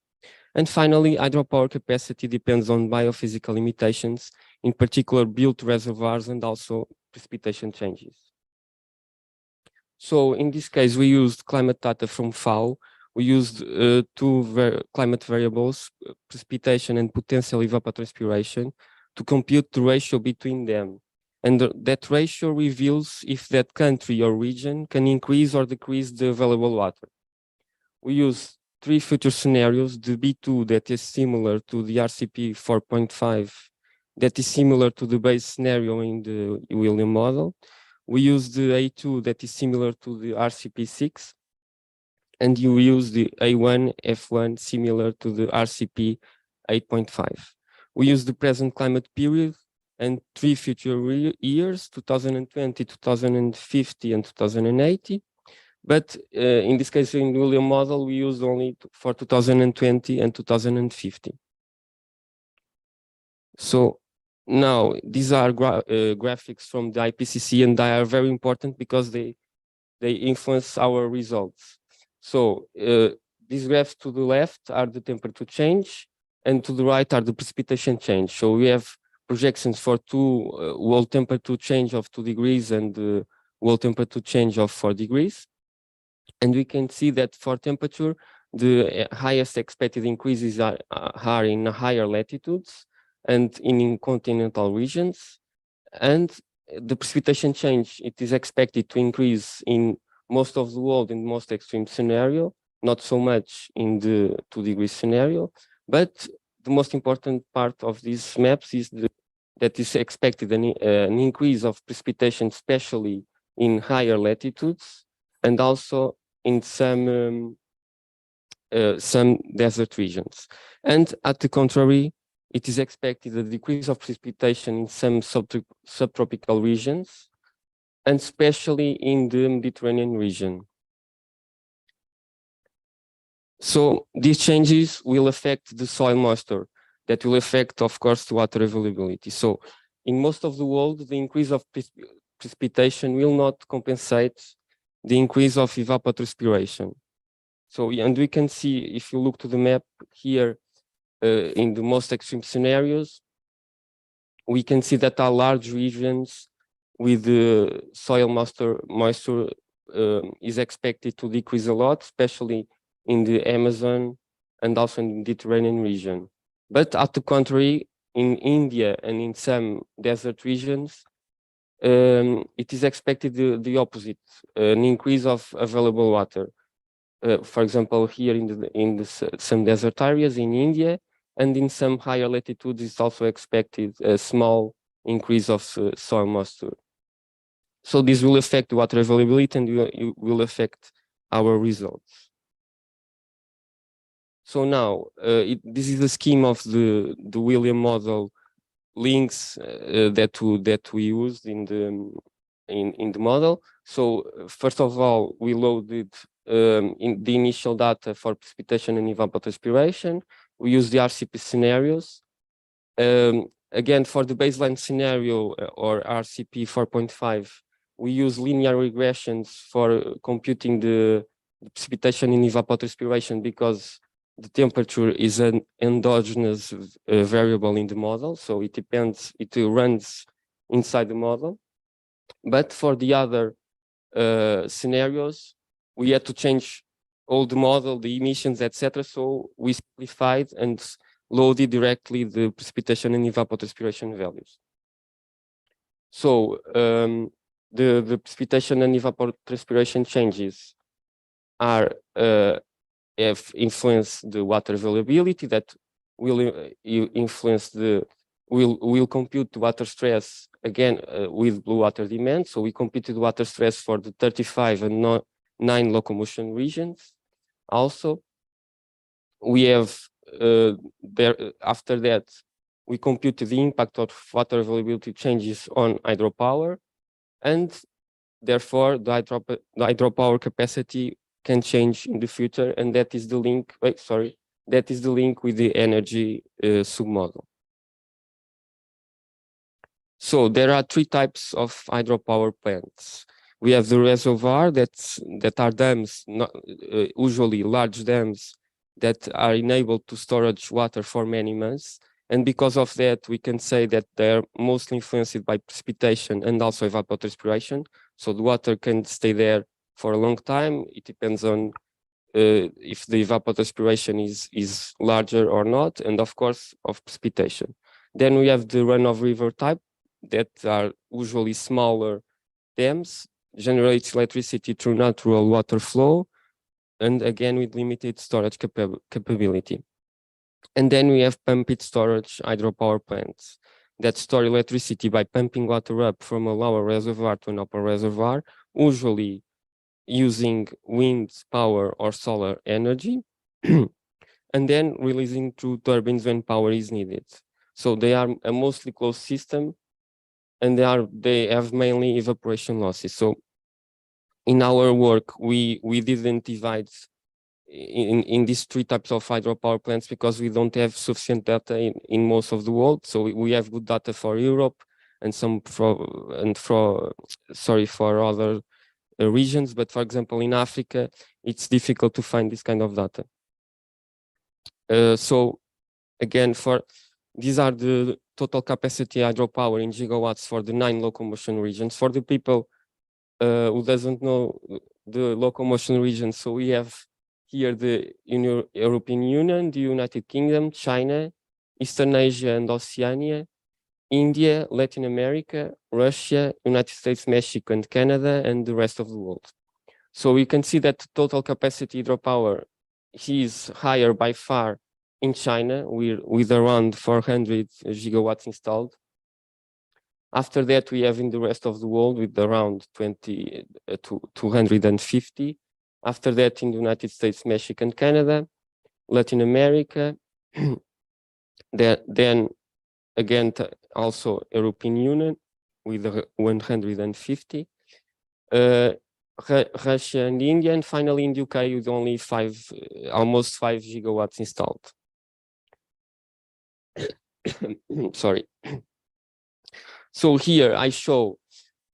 And finally, hydropower capacity depends on biophysical limitations, in particular built reservoirs and also precipitation changes. So in this case, we used climate data from FAO. We used two climate variables, precipitation and potential evapotranspiration, to compute the ratio between them. And that ratio reveals if that country or region can increase or decrease the available water. We use three future scenarios, the B2 that is similar to the RCP 4.5, that is similar to the base scenario in the William model. We use the A2 that is similar to the RCP 6, and you use the A1, F1 similar to the RCP 8.5. We use the present climate period and three future years, 2020, 2050, and 2080. But in this case, in the William model, we use only for 2020 and 2050. So now these are graphics from the IPCC, and they are very important because they influence our results. So these graphs to the left are the temperature change, and to the right are the precipitation change. So we have projections for world temperature change of 2 degrees and world temperature change of 4 degrees. And we can see that for temperature, the highest expected increases are in higher latitudes and in continental regions. And the precipitation change, it is expected to increase in most of the world in the most extreme scenario, not so much in the 2 degree scenario. But the most important part of these maps is that is expected an increase of precipitation, especially in higher latitudes, and also in some desert regions. And at the contrary, it is expected a decrease of precipitation in some subtropical regions, and especially in the Mediterranean region. So these changes will affect the soil moisture, that will affect, of course, the water availability. So in most of the world, the increase of precipitation will not compensate the increase of evapotranspiration. So, and we can see, if you look to the map here, in the most extreme scenarios, we can see that are large regions with the soil moisture is expected to decrease a lot, especially in the Amazon and also in the Mediterranean region. But at the contrary, in India and in some desert regions, it is expected the opposite, an increase of available water. For example, here in some desert areas in India, and in some higher latitudes, it's also expected a small increase of soil moisture. So this will affect water availability and will affect our results. So now, this is the scheme of the William model links that we used in the model. So first of all, we loaded in the initial data for precipitation and evapotranspiration. We use the RCP scenarios. Again, for the baseline scenario or RCP 4.5, we use linear regressions for computing the precipitation and evapotranspiration because the temperature is an endogenous variable in the model. So it depends, it runs inside the model. But for the other scenarios, we had to change all the model, the emissions, etc. So we simplified and loaded directly the precipitation and evapotranspiration values. So the precipitation and evapotranspiration changes are have influenced the water availability, that will influence will compute the water stress again with blue water demand. So we computed water stress for the 35 and 9 locomotion regions. Also, we have after that, we computed the impact of water availability changes on hydropower, and therefore the hydropower capacity can change in the future, and that is the link. That is the link with the energy submodel. So there are 3 types of hydropower plants. We have the reservoir that are dams, usually large dams that are enabled to storage water for many months. And because of that, we can say that they're mostly influenced by precipitation and also evapotranspiration. So the water can stay there for a long time. It depends on if the evapotranspiration is larger or not, and of course of precipitation. Then we have the run-of-river type that are usually smaller dams, generates electricity through natural water flow, and again with limited storage capability. And then we have pumped storage hydropower plants that store electricity by pumping water up from a lower reservoir to an upper reservoir, usually using wind power or solar energy, and then releasing through turbines when power is needed. So they are a mostly closed system, and they have mainly evaporation losses. So in our work, we didn't divide in these 3 types of hydropower plants because we don't have sufficient data in most of the world. So we have good data for Europe and for other regions, but for example in Africa it's difficult to find this kind of data. So again, these are the total capacity hydropower in gigawatts for the 9 locomotion regions. For the people who doesn't know the locomotion regions, so we have here the European Union, the United Kingdom, China, Eastern Asia and Oceania, India, Latin America, Russia, United States, Mexico, and Canada, and the rest of the world. So we can see that total capacity hydropower is higher by far in China, with around 400 gigawatts installed. After that, we have in the rest of the world with around 20 to 250. After that, in the United States, Mexico, and Canada, Latin America, Then again, also European Union with 150. Russia and India, and finally in the UK with only almost 5 gigawatts installed. Sorry. So here I show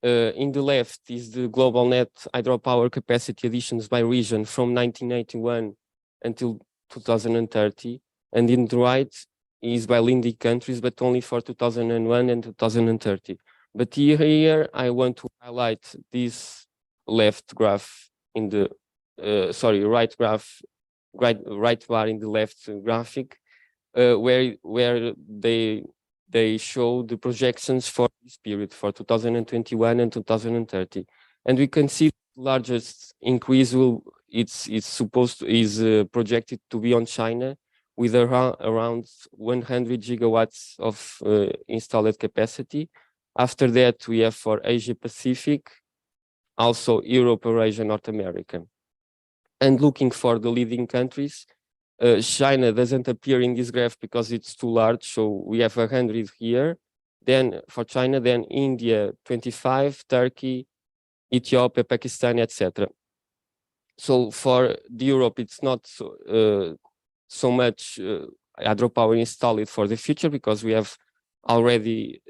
in the left is the global net hydropower capacity additions by region from 1981 until 2030, and in the right is by lending countries, but only for 2001 and 2030. But here I want to highlight this left graph in the right bar in the left graphic, where they show the projections for this period for 2021 and 2030, and we can see the largest increase is projected to be on China with around 100 gigawatts of installed capacity. After that, we have for Asia Pacific, also Europe, Eurasia, North America. And looking for the leading countries, China doesn't appear in this graph because it's too large, so we have 100 here. Then for China, then India 25, Turkey, Ethiopia, Pakistan, etc. So for the Europe, it's not so much hydropower installed for the future because we have already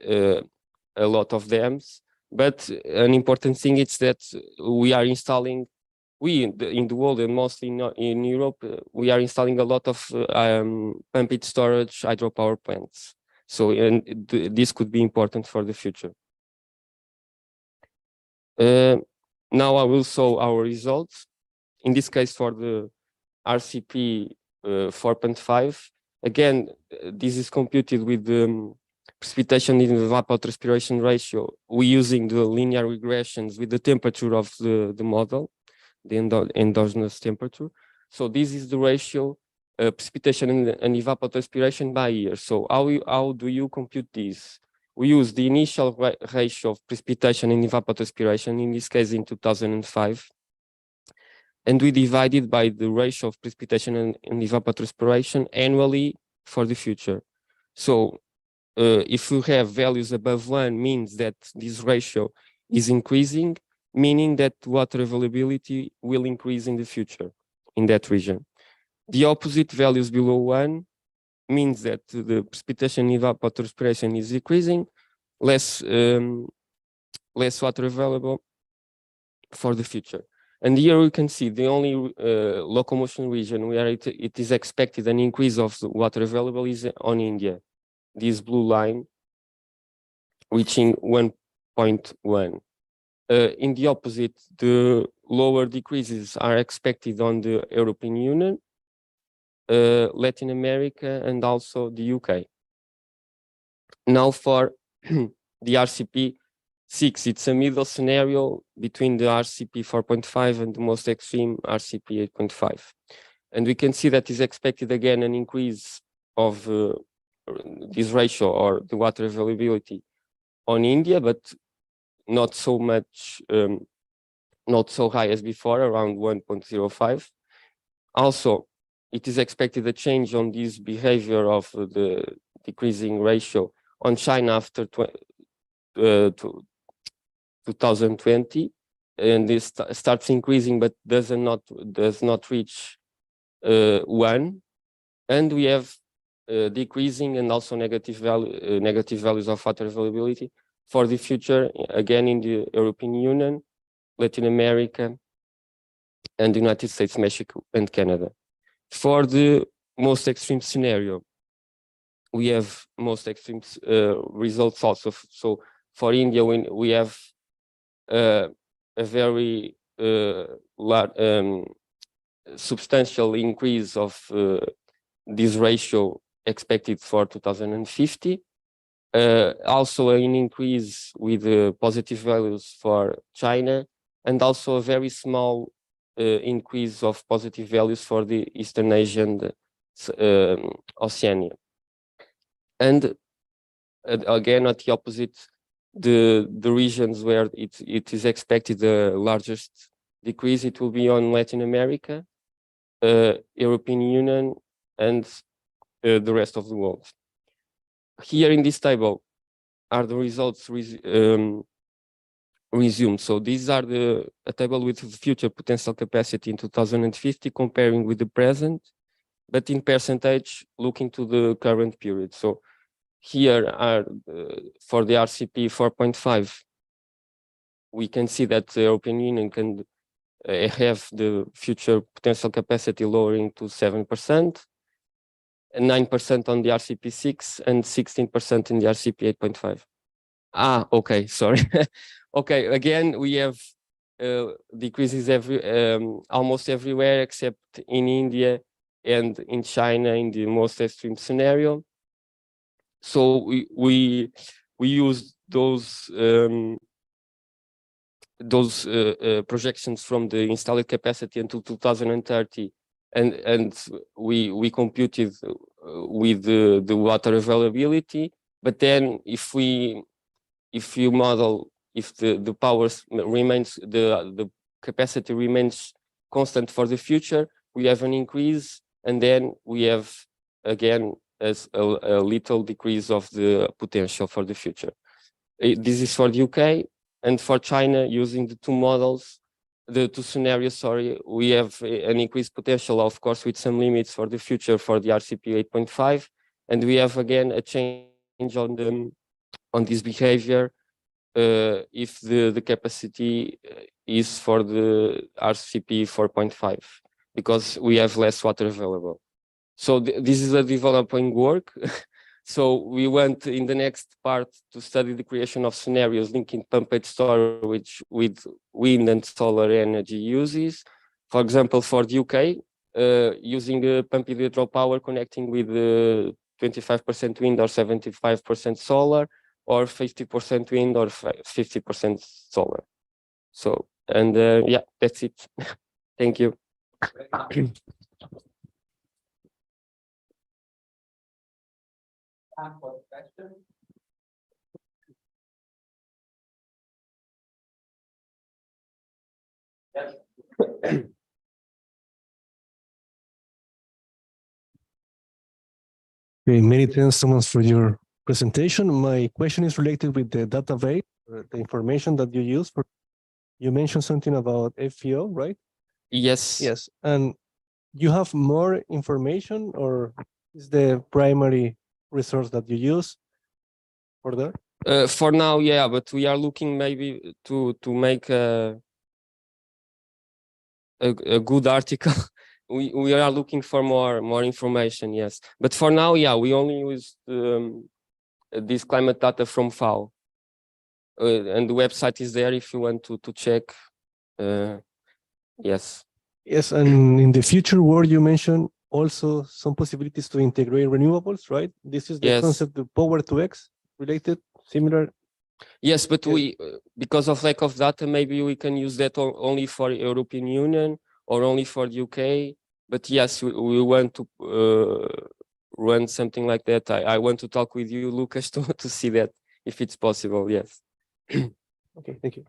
a lot of dams. But an important thing is that we are installing, in the world and mostly in Europe, we are installing a lot of pumped storage hydropower plants. So this could be important for the future. Now I will show our results. In this case, for the RCP 4.5, again, this is computed with the precipitation in the evapotranspiration ratio. We're using the linear regressions with the temperature of the model, the endogenous temperature. So this is the ratio, precipitation and evapotranspiration by year. So how do you compute this? We use the initial ratio of precipitation and evapotranspiration, in this case in 2005, and we divide it by the ratio of precipitation and evapotranspiration annually for the future. So if you have values above 1, means that this ratio is increasing, meaning that water availability will increase in the future in that region. The opposite, values below 1, means that the precipitation evapotranspiration is decreasing, less water available for the future. And here we can see the only locomotion region where it is expected an increase of water available is on India. This blue line reaching 1.1. In the opposite, the lower decreases are expected on the European Union, Latin America, and also the UK. Now for the RCP 6, it's a middle scenario between the RCP 4.5 and the most extreme RCP 8.5. And we can see that is expected again an increase of this ratio or the water availability on India, but not so much, not so high as before, around 1.05. Also, it is expected a change on this behavior of the decreasing ratio on China after 2020, and this starts increasing, but does not reach 1. And we have decreasing and also negative values of water availability for the future, again in the European Union, Latin America, and the United States, Mexico, and Canada. For the most extreme scenario, we have most extreme results also. So for India, we have a very substantial increase of this ratio expected for 2050. Also an increase with positive values for China, and also a very small increase of positive values for the Eastern Asian Oceania. And again, at the opposite, the regions where it is expected the largest decrease, it will be on Latin America, European Union, and the rest of the world. here in this table are the results resumed. So these are a table with the future potential capacity in 2050 comparing with the present, but in percentage looking to the current period. So here are for the RCP 4.5, we can see that the European Union can have the future potential capacity lowering to 7%, and 9% on the RCP 6, and 16% in the RCP 8.5. Ah, okay, sorry. Okay, again, we have decreases almost everywhere except in India and in China in the most extreme scenario. So we use those projections from the installed capacity until 2030, and we computed with the water availability. But then if you model, if the powers remains, the capacity remains constant for the future, we have an increase, and then we have again as a little decrease of the potential for the future. This is for the UK. And for China, using the two models, the two scenarios, sorry, we have an increased potential, of course, with some limits for the future for the RCP 8.5. And we have again a change on this behavior if the capacity is for the RCP 4.5, because we have less water available. So this is a developing work. So we went in the next part to study the creation of scenarios linking pumped storage with wind and solar energy uses. For example, for the UK, using pumped hydropower connecting with 25% wind or 75% solar, or 50% wind or 50% solar. So, and yeah, that's it. Thank you. Okay, many thanks so much for your presentation. My question is related with the database, the information that you use for. You mentioned something about FEO, right? Yes. Yes, and you have more information, or is the primary resource that you use for that? For now, yeah, but we are looking maybe to make a good article. We are looking for more information, yes. But for now, yeah, we only use this climate data from FAO. And the website is there if you want to check. Yes. Yes, and in the future world, you mentioned also some possibilities to integrate renewables, right? This is the Yes. concept of power to X related, similar. Yes, but we, because of lack of data, maybe we can use that only for European Union or only for the UK. But yes, we want to run something like that. I want to talk with you, Lucas, to see that if it's possible. Yes. Okay, thank you.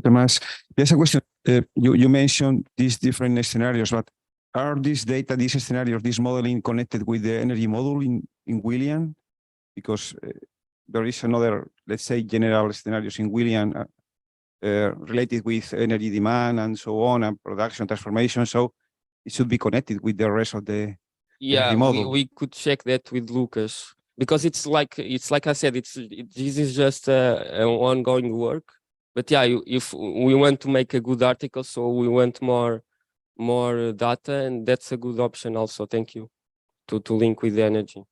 Tomás, there's a question. You mentioned these different scenarios, but are these data, these scenarios, this modeling connected with the energy model in William? Because there is another, let's say, general scenarios in William related with energy demand and so on, and production transformation. So it should be connected with the rest of the Yeah, model. we could check that with Lucas, because it's like I said, this is just an ongoing work. But yeah, if we want to make a good article, so we want more data, and that's a good option also. Thank you to link with the energy.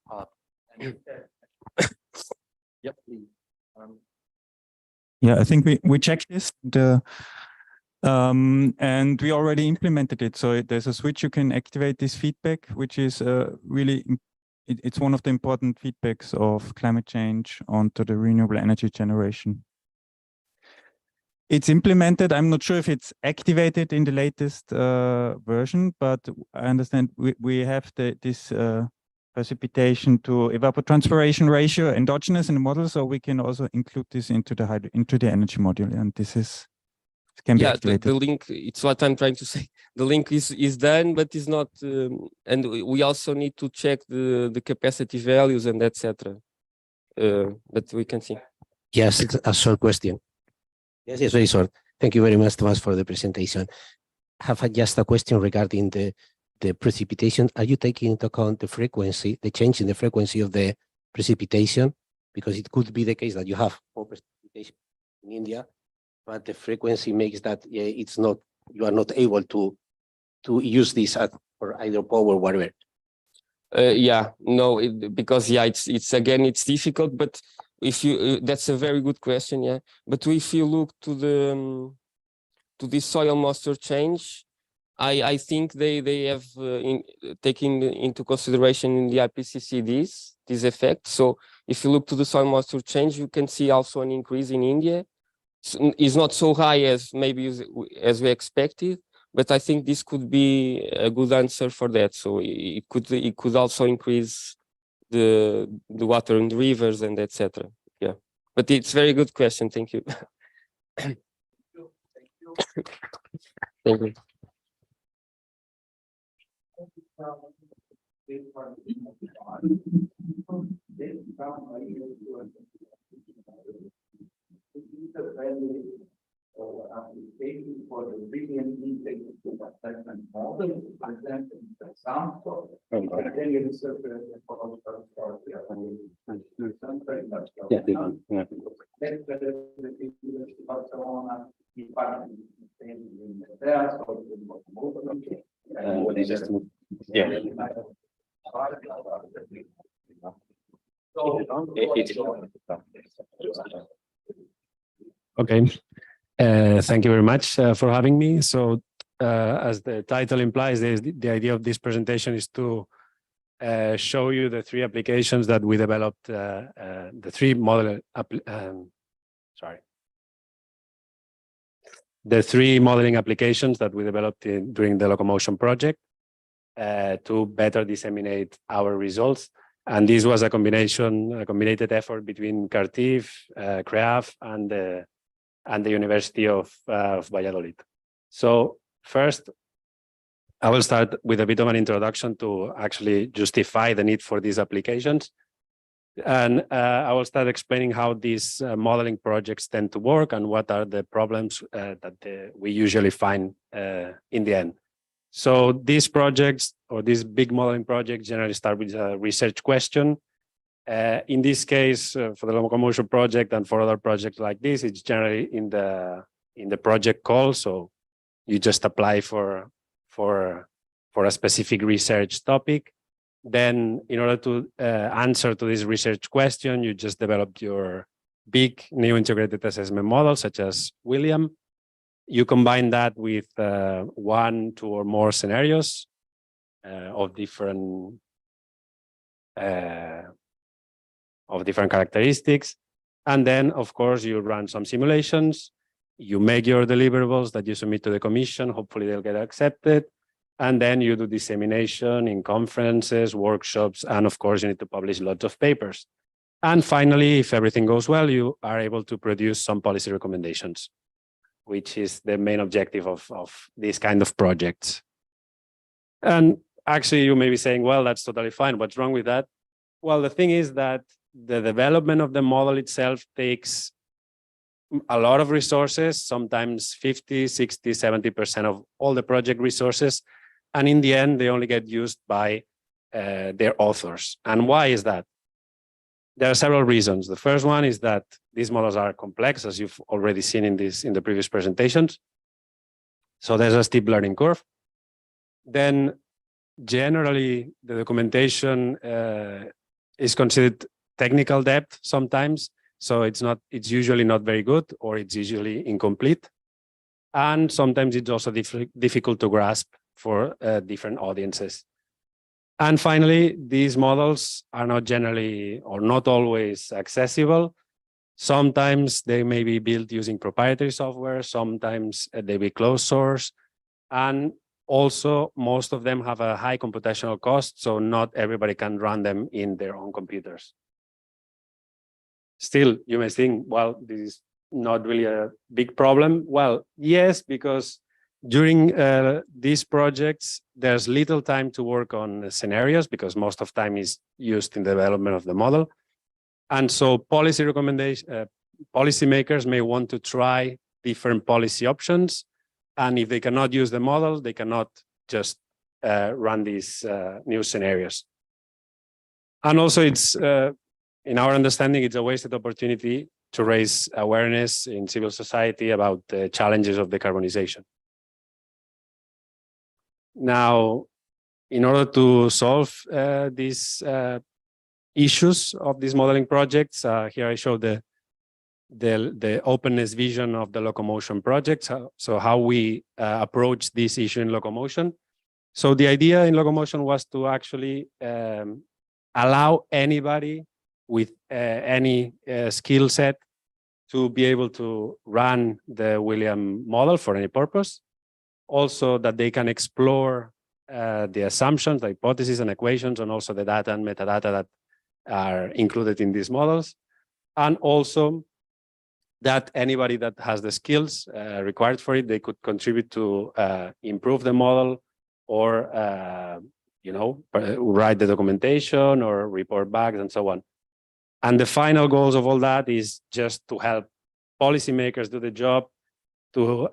Yep. Yeah, I think we checked this, and we already implemented it. So there's a switch you can activate this feedback, which is really, it's one of the important feedbacks of climate change onto the renewable energy generation. It's implemented. I'm not sure if it's activated in the latest version, but I understand we have this precipitation to evapotranspiration ratio endogenous in the model, so we can also include this into the energy module, and this can be Yeah, activated. the link, it's what I'm trying to say. The link is done, but is not, and we also need to check the capacity values and etc. But we can see. Yes, it's a short question. Yes, very short. Thank you very much, Thomas, for the presentation. I have just a question regarding the precipitation. Are you taking into account the frequency, the change in the frequency of the precipitation? Because it could be the case that you have more precipitation in India, but the frequency makes that it's not, you are not able to use this for either power or whatever. Yeah, no, because it's again, it's difficult, but if you, that's a very good question, yeah. But if you look to the soil moisture change, I think they have taken into consideration in the IPCC this effect. So if you look to the soil moisture change, you can see also an increase in India. It's not so high as maybe as we expected, but I think this could be a good answer for that. So it could also increase the water in the rivers and etc. Yeah, but it's a very good question. Thank you. Thank you. Application for the brilliant intake assessment model, present the sample, and then you research What is just yeah. Okay. Thank you very much for having me. So, as the title implies, the idea of this presentation is to show you the three applications that we developed, the three modeling applications that we developed during the LOCOMOTION project to better disseminate our results. And this was a combined effort between CARTIF, CREAF, and the University of Valladolid. So first, I will start with a bit of an introduction to actually justify the need for these applications. And I will start explaining how these modeling projects tend to work and what are the problems that we usually find in the end. So these projects, or these big modeling projects, generally start with a research question. In this case, for the LOCOMOTION project and for other projects like this, it's generally in the project call. So you just apply for a specific research topic. Then, in order to answer to this research question, you just develop your big new integrated assessment model, such as William. You combine that with 1, 2, or more scenarios of different characteristics. And then, of course, you run some simulations. You make your deliverables that you submit to the commission. Hopefully, they'll get accepted. And then you do dissemination in conferences, workshops, and of course, you need to publish lots of papers. And finally, if everything goes well, you are able to produce some policy recommendations, which is the main objective of these kind of projects. And actually, you may be saying, well, that's totally fine. What's wrong with that? Well, the thing is that the development of the model itself takes a lot of resources, sometimes 50, 60, 70% of all the project resources. And in the end, they only get used by their authors. And why is that? There are several reasons. The first one is that these models are complex, as you've already seen in the previous presentations. So there's a steep learning curve. Then generally, the documentation is considered technical depth sometimes. So it's usually not very good, or it's usually incomplete. And sometimes it's also difficult to grasp for different audiences. And finally, these models are not generally or not always accessible. Sometimes they may be built using proprietary software. Sometimes they be closed source. And Also, most of them have a high computational cost, so not everybody can run them in their own computers. Still, you may think, well, this is not really a big problem. Well, yes, because during these projects, there's little time to work on scenarios because most of time is used in the development of the model. And so policymakers may want to try different policy options. And if they cannot use the model, they cannot just run these new scenarios. And also it's, in our understanding, it's a wasted opportunity to raise awareness in civil society about the challenges of decarbonization. Now, in order to solve these issues of these modeling projects, here I show the openness vision of the LOCOMOTION project. So how we approach this issue in LOCOMOTION. So the idea in LOCOMOTION was to actually allow anybody with any skill set to be able to run the William model for any purpose. Also that they can explore the assumptions, the hypotheses and equations, and also the data and metadata that are included in these models. And also that anybody that has the skills required for it, they could contribute to improve the model or, write the documentation or report back and so on. And the final goals of all that is just to help policymakers do the job, to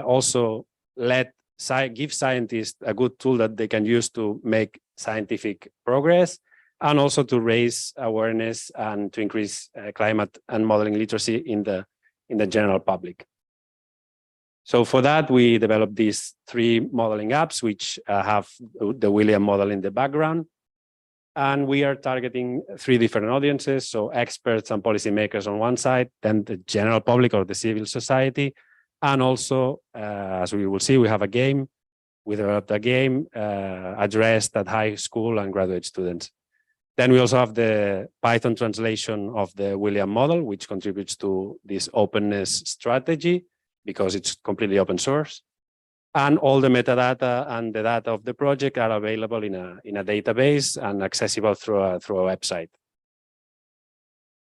also give scientists a good tool that they can use to make scientific progress, and also to raise awareness and to increase climate and modeling literacy in the general public. So for that, we developed these 3 modeling apps, which have the William model in the background. And we are targeting 3 different audiences, so experts and policymakers on one side, then the general public or the civil society. And also, as we will see, we have a game. We developed a game addressed at high school and graduate students. Then we also have the Python translation of the William model, which contributes to this openness strategy because it's completely open source. And all the metadata and the data of the project are available in a database and accessible through a website.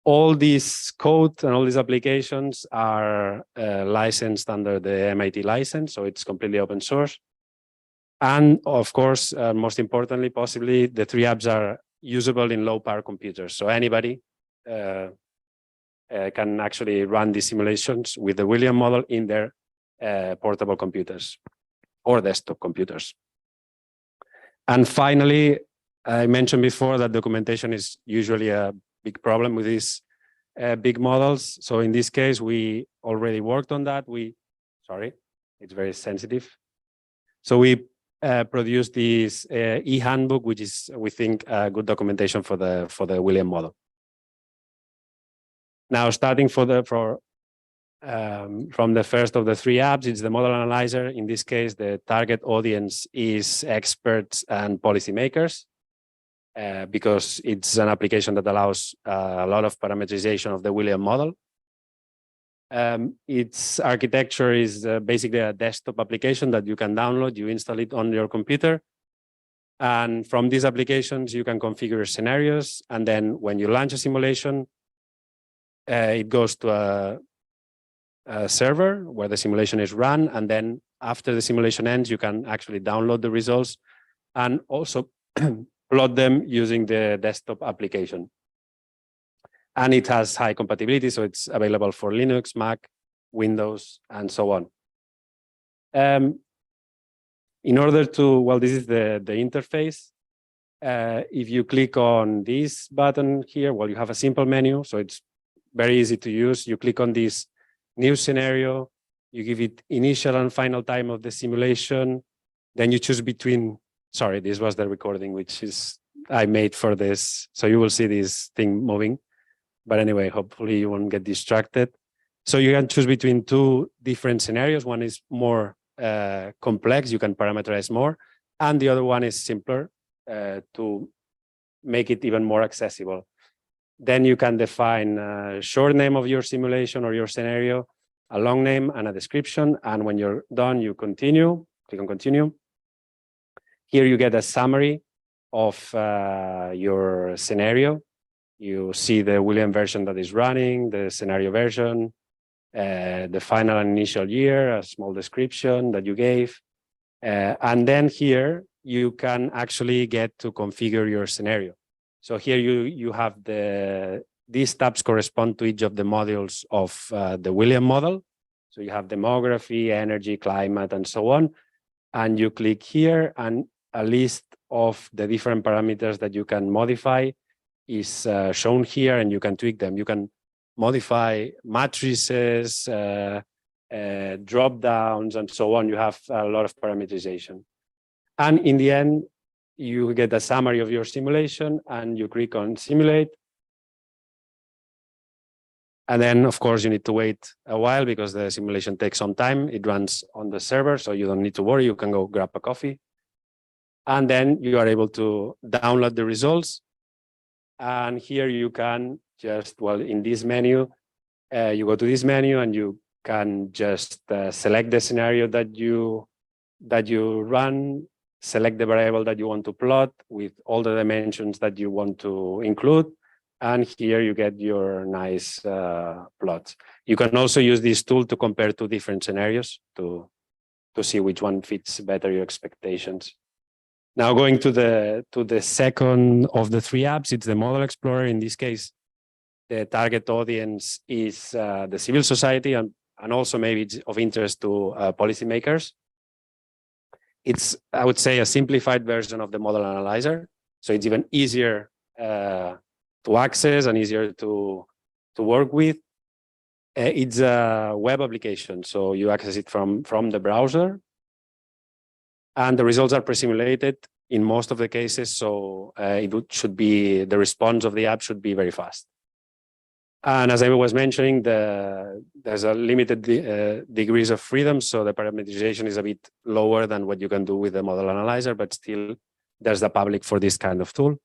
All these code and all these applications are licensed under the MIT license, so it's completely open source. And of course, most importantly, possibly the 3 apps are usable in low power computers. So anybody can actually run these simulations with the William model in their portable computers or desktop computers. And finally, I mentioned before that documentation is usually a big problem with these big models. So in this case, we already worked on that. Sorry, it's very sensitive. So we produced this e-handbook, which is, we think, a good documentation for the William model. Now, starting from the first of the 3 apps, it's the model analyzer. In this case, the target audience is experts and policymakers, because it's an application that allows a lot of parameterization of the William model. Its architecture is basically a desktop application that you can download, you install it on your computer. And from these applications, you can configure scenarios. And then when you launch a simulation, it goes to a server where the simulation is run. And then after the simulation ends, you can actually download the results and also plot them using the desktop application. And it has high compatibility, so it's available for Linux, Mac, Windows, and so on. In order to, well, this is the interface. If you click on this button here, well, you have a simple menu, so it's very easy to use. You click on this new scenario, you give it initial and final time of the simulation, then you choose between, sorry, this was the recording, which is I made for this. So you will see this thing moving. But anyway, hopefully you won't get distracted. So you can choose between 2 different scenarios. One is more complex, you can parameterize more. And the other one is simpler to make it even more accessible. Then you can define a short name of your simulation or your scenario, a long name and a description. And when you're done, you continue, click on continue. Here you get a summary of your scenario. You see the William version that is running, the scenario version, the final and initial year, a small description that you gave. And then here you can actually get to configure your scenario. So here you have these tabs correspond to each of the modules of the William model. So you have demography, energy, climate, and so on. And you click here and a list of the different parameters that you can modify is shown here, and you can tweak them. You can modify matrices, drop downs, and so on. You have a lot of parameterization. And in the end, you get a summary of your simulation and you click on simulate. And then, of course, you need to wait a while because the simulation takes some time. It runs on the server, so you don't need to worry. You can go grab a coffee. And then you are able to download the results. And here you can just, well, in this menu, you go to this menu and you can just select the scenario that you run, select the variable that you want to plot with all the dimensions that you want to include. And here you get your nice plots. You can also use this tool to compare two different scenarios to see which one fits better your expectations. Now going to the second of the three apps, it's the Model Explorer. In this case, the target audience is the civil society and also maybe it's of interest to policymakers. It's, I would say, a simplified version of the model analyzer. So it's even easier to access and easier to work with. It's a web application, so you access it from the browser. And the results are pre-simulated in most of the cases, so should be, the response of the app should be very fast. And as I was mentioning, there's a limited degrees of freedom, so the parameterization is a bit lower than what you can do with the model analyzer, but still there's the public for this kind of tool.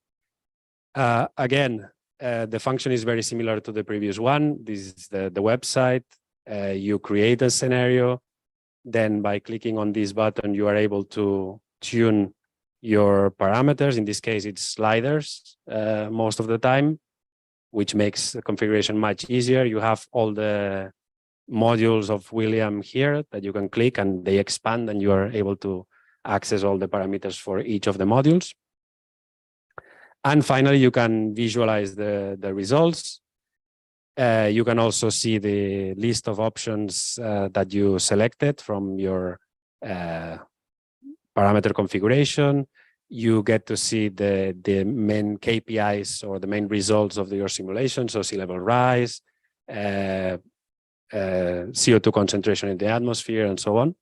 Again, the function is very similar to the previous one. This is the website. You create a scenario. Then by clicking on this button, you are able to tune your parameters. In this case, it's sliders most of the time, which makes the configuration much easier. You have all the modules of William here that you can click and they expand and you are able to access all the parameters for each of the modules. And finally, you can visualize the results. You can also see the list of options that you selected from your parameter configuration. You get to see the main KPIs or the main results of your simulation, so sea level rise, CO2 concentration in the atmosphere, and so on.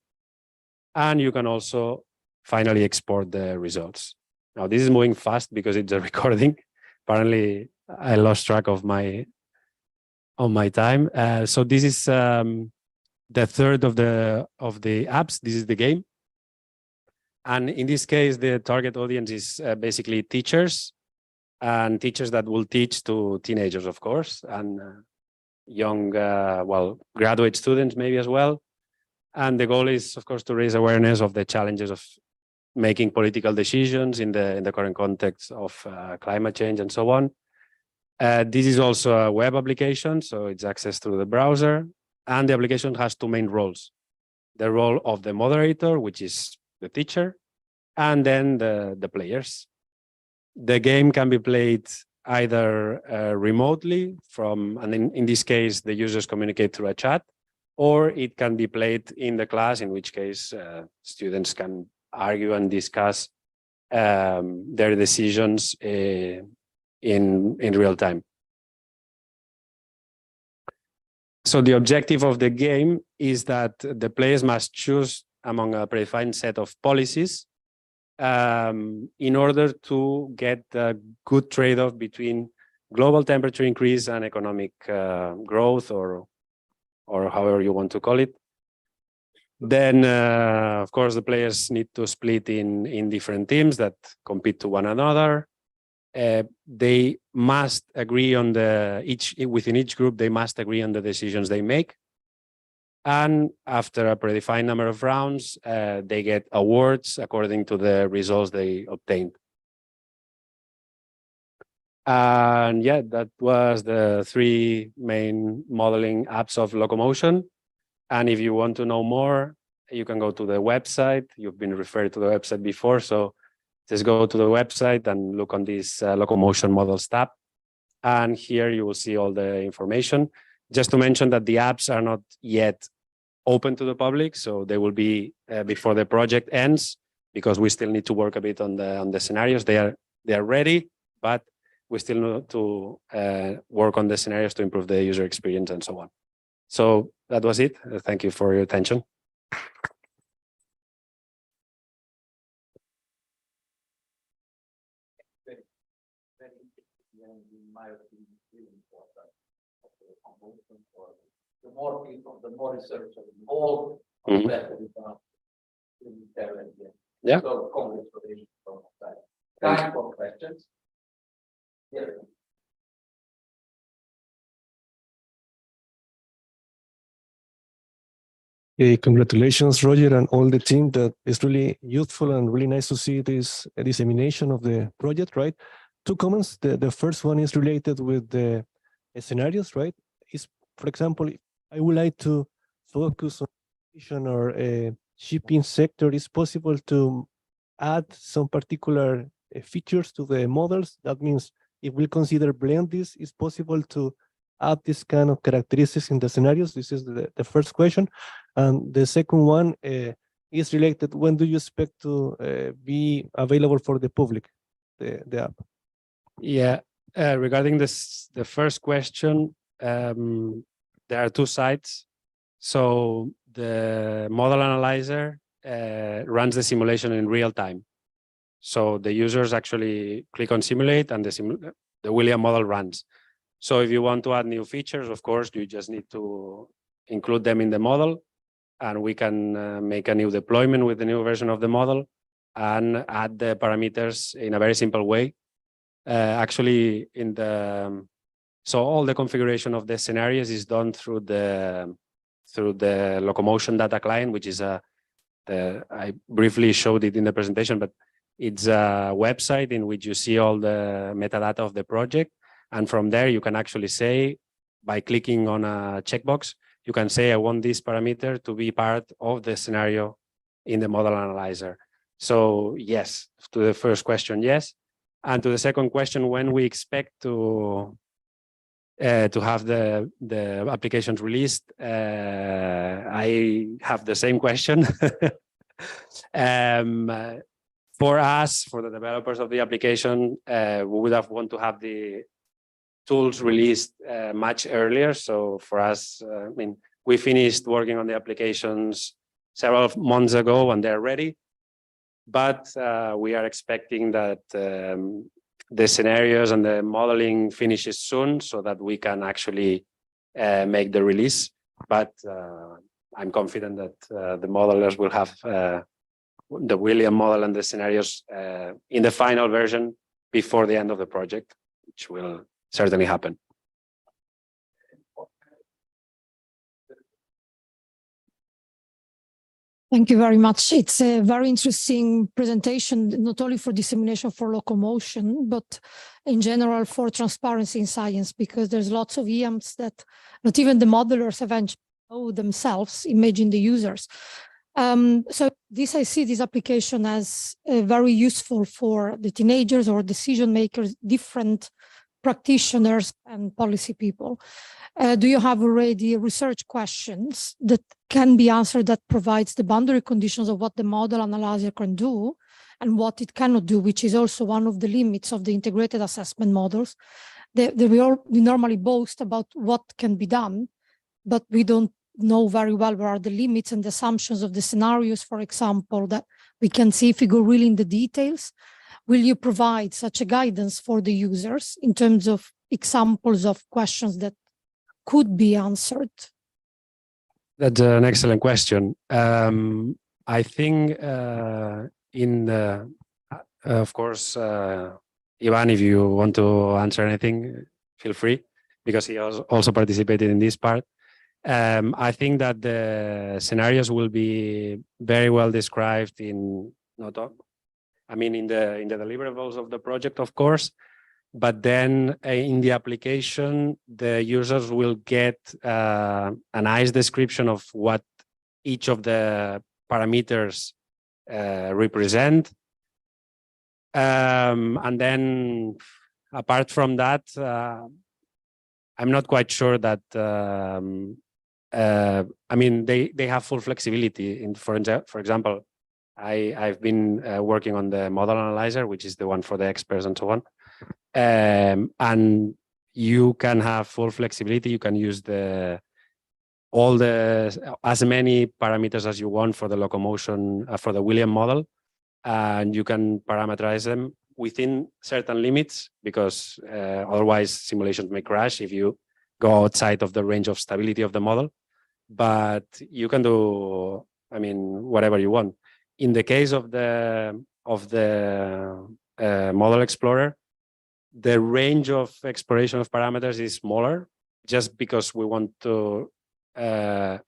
And you can also finally export the results. Now, this is moving fast because it's a recording. Apparently, I lost track of my time. So this is the third of the apps. This is the game. And in this case, the target audience is basically teachers and teachers that will teach to teenagers, of course, and young, well, graduate students maybe as well. And the goal is, of course, to raise awareness of the challenges of making political decisions in the current context of climate change and so on. This is also a web application, so it's accessed through the browser. And the application has two main roles. The role of the moderator, which is the teacher, and then the players. The game can be played either remotely from, and in this case, the users communicate through a chat, or it can be played in the class, in which case students can argue and discuss their decisions in real time. So the objective of the game is that the players must choose among a predefined set of policies in order to get a good trade-off between global temperature increase and economic growth, or however you want to call it. Then, of course, the players need to split in different teams that compete to one another. They must agree on within each group, they must agree on the decisions they make. And after a predefined number of rounds, they get awards according to the results they obtained. And yeah, that was the 3 main modeling apps of LOCOMOTION. And if you want to know more, you can go to the website. You've been referred to the website before, so just go to the website and look on this LOCOMOTION models tab. And here you will see all the information. Just to mention that the apps are not yet open to the public, so they will be before the project ends, because we still need to work a bit on the scenarios. They are ready, but we still need to work on the scenarios to improve the user experience and so on. So that was it. Thank you for your attention. The more people, the more research, all Mhm. better. Yeah. So congratulations from my side. Thank Time for questions. Yeah. Congratulations, Roger, and all the team. That is really useful and really nice to see this dissemination of the project, right? 2 comments. The first one is related with the scenarios, right? Is, for example, I would like to focus on or shipping sector. Is possible to add some particular features to the models? That means if we consider blend this, is possible to add this kind of characteristics in the scenarios? This is the first question. And the second one is related, when do you expect to be available for the public, the app? Yeah, regarding this, the first question, there are 2 sides. So the model analyzer runs the simulation in real time. So the users actually click on simulate and the William model runs. So if you want to add new features, of course, you just need to include them in the model, and we can make a new deployment with the new version of the model and add the parameters in a very simple way. Actually, so all the configuration of the scenarios is done through the LOCOMOTION data client, which is I briefly showed it in the presentation, but it's a website in which you see all the metadata of the project. And from there, you can actually say, by clicking on a checkbox, you can say, I want this parameter to be part of the scenario in the model analyzer. So yes, to the first question, yes. And to the second question, when we expect to have the applications released, I have the same question. For us, for the developers of the application, we would have want to have the tools released much earlier. So for us, I mean, we finished working on the applications several months ago and they're ready. But we are expecting that the scenarios and the modeling finishes soon so that we can actually make the release. But I'm confident that the modelers will have the William model and the scenarios in the final version before the end of the project, which will certainly happen. Thank you very much. It's a very interesting presentation, not only for dissemination for LOCOMOTION, but in general for transparency in science, because there's lots of EMs that not even the modelers eventually know themselves, imagine the users. So I see this application as very useful for the teenagers or decision makers, different practitioners and policy people. Do you have already research questions that can be answered that provides the boundary conditions of what the model analyzer can do and what it cannot do, which is also one of the limits of the integrated assessment models? We normally boast about what can be done, but we don't know very well where are the limits and the assumptions of the scenarios, for example, that we can see if we go really in the details. Will you provide such a guidance for the users in terms of examples of questions that could be answered? That's an excellent question. I think of course, Ivan, if you want to answer anything, feel free, because he also participated in this part. I think that the scenarios will be very well described in in the deliverables of the project, of course, but then in the application, the users will get a nice description of what each of the parameters represent. And then apart from that, I'm not quite sure that, they have full flexibility. For example, I've been working on the model analyzer, which is the one for the experts and so on. And you can have full flexibility. You can use as many parameters as you want for the locomotion, for the William model, and you can parameterize them within certain limits, because otherwise simulations may crash if you go outside of the range of stability of the model. But you can do, whatever you want. In the case of the model explorer, the range of exploration of parameters is smaller, just because we want to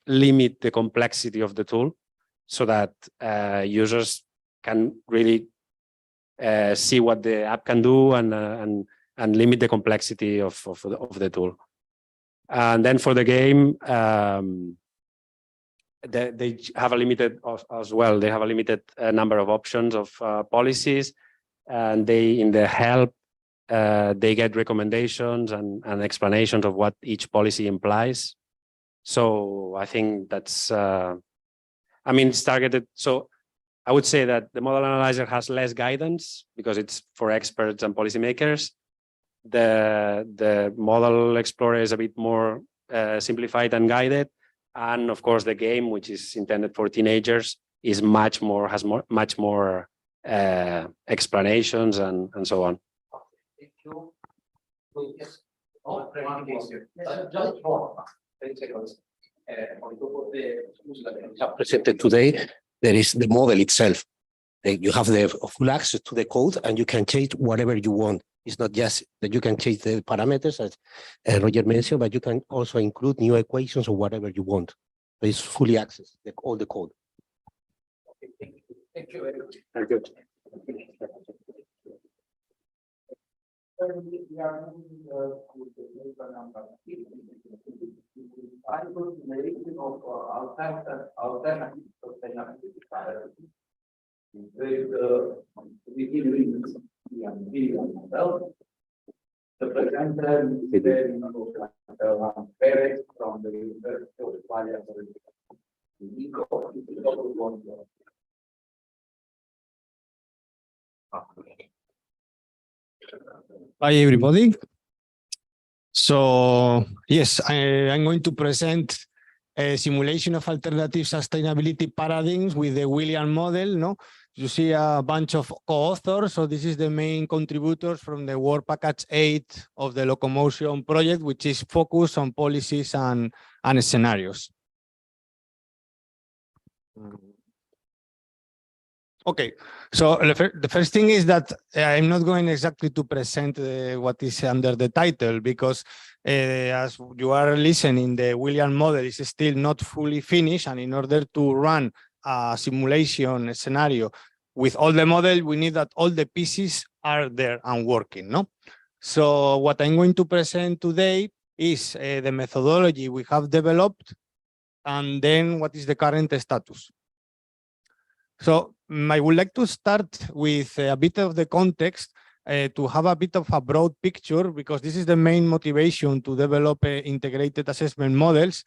limit the complexity of the tool, so that users can really see what the app can do and limit the complexity of the tool. And then for the game, they have a limited as well. They have a limited number of options of policies, and in the help, they get recommendations and explanations of what each policy implies. So I think that's, it's targeted. So I would say that the model analyzer has less guidance because it's for experts and policymakers. The model explorer is a bit more simplified and guided. And of course, the game, which is intended for teenagers, is has much more explanations and so on. Thank you. Yes. Presented today, there is the model itself. You have the full access to the code, and you can change whatever you want. It's not just that you can change the parameters, as Roger mentioned, but you can also include new equations or whatever you want. So it's fully accessed, all the code. Thank you very much. Very good. The presenter is Perez from the University of Valladolid. Hi, everybody. So, yes, I'm going to present a simulation of alternative sustainability paradigms with the William model. No, you see a bunch of co-authors. So this is the main contributors from the work package 8 of the LOCOMOTION project, which is focused on policies and scenarios. Okay, so the first thing is that I'm not going exactly to present what is under the title, because as you are listening, the William model is still not fully finished, and in order to run a simulation scenario with all the model, we need that all the pieces are there and working, no? So what I'm going to present today is the methodology we have developed, and then what is the current status. So I would like to start with a bit of the context to have a bit of a broad picture, because this is the main motivation to develop integrated assessment models.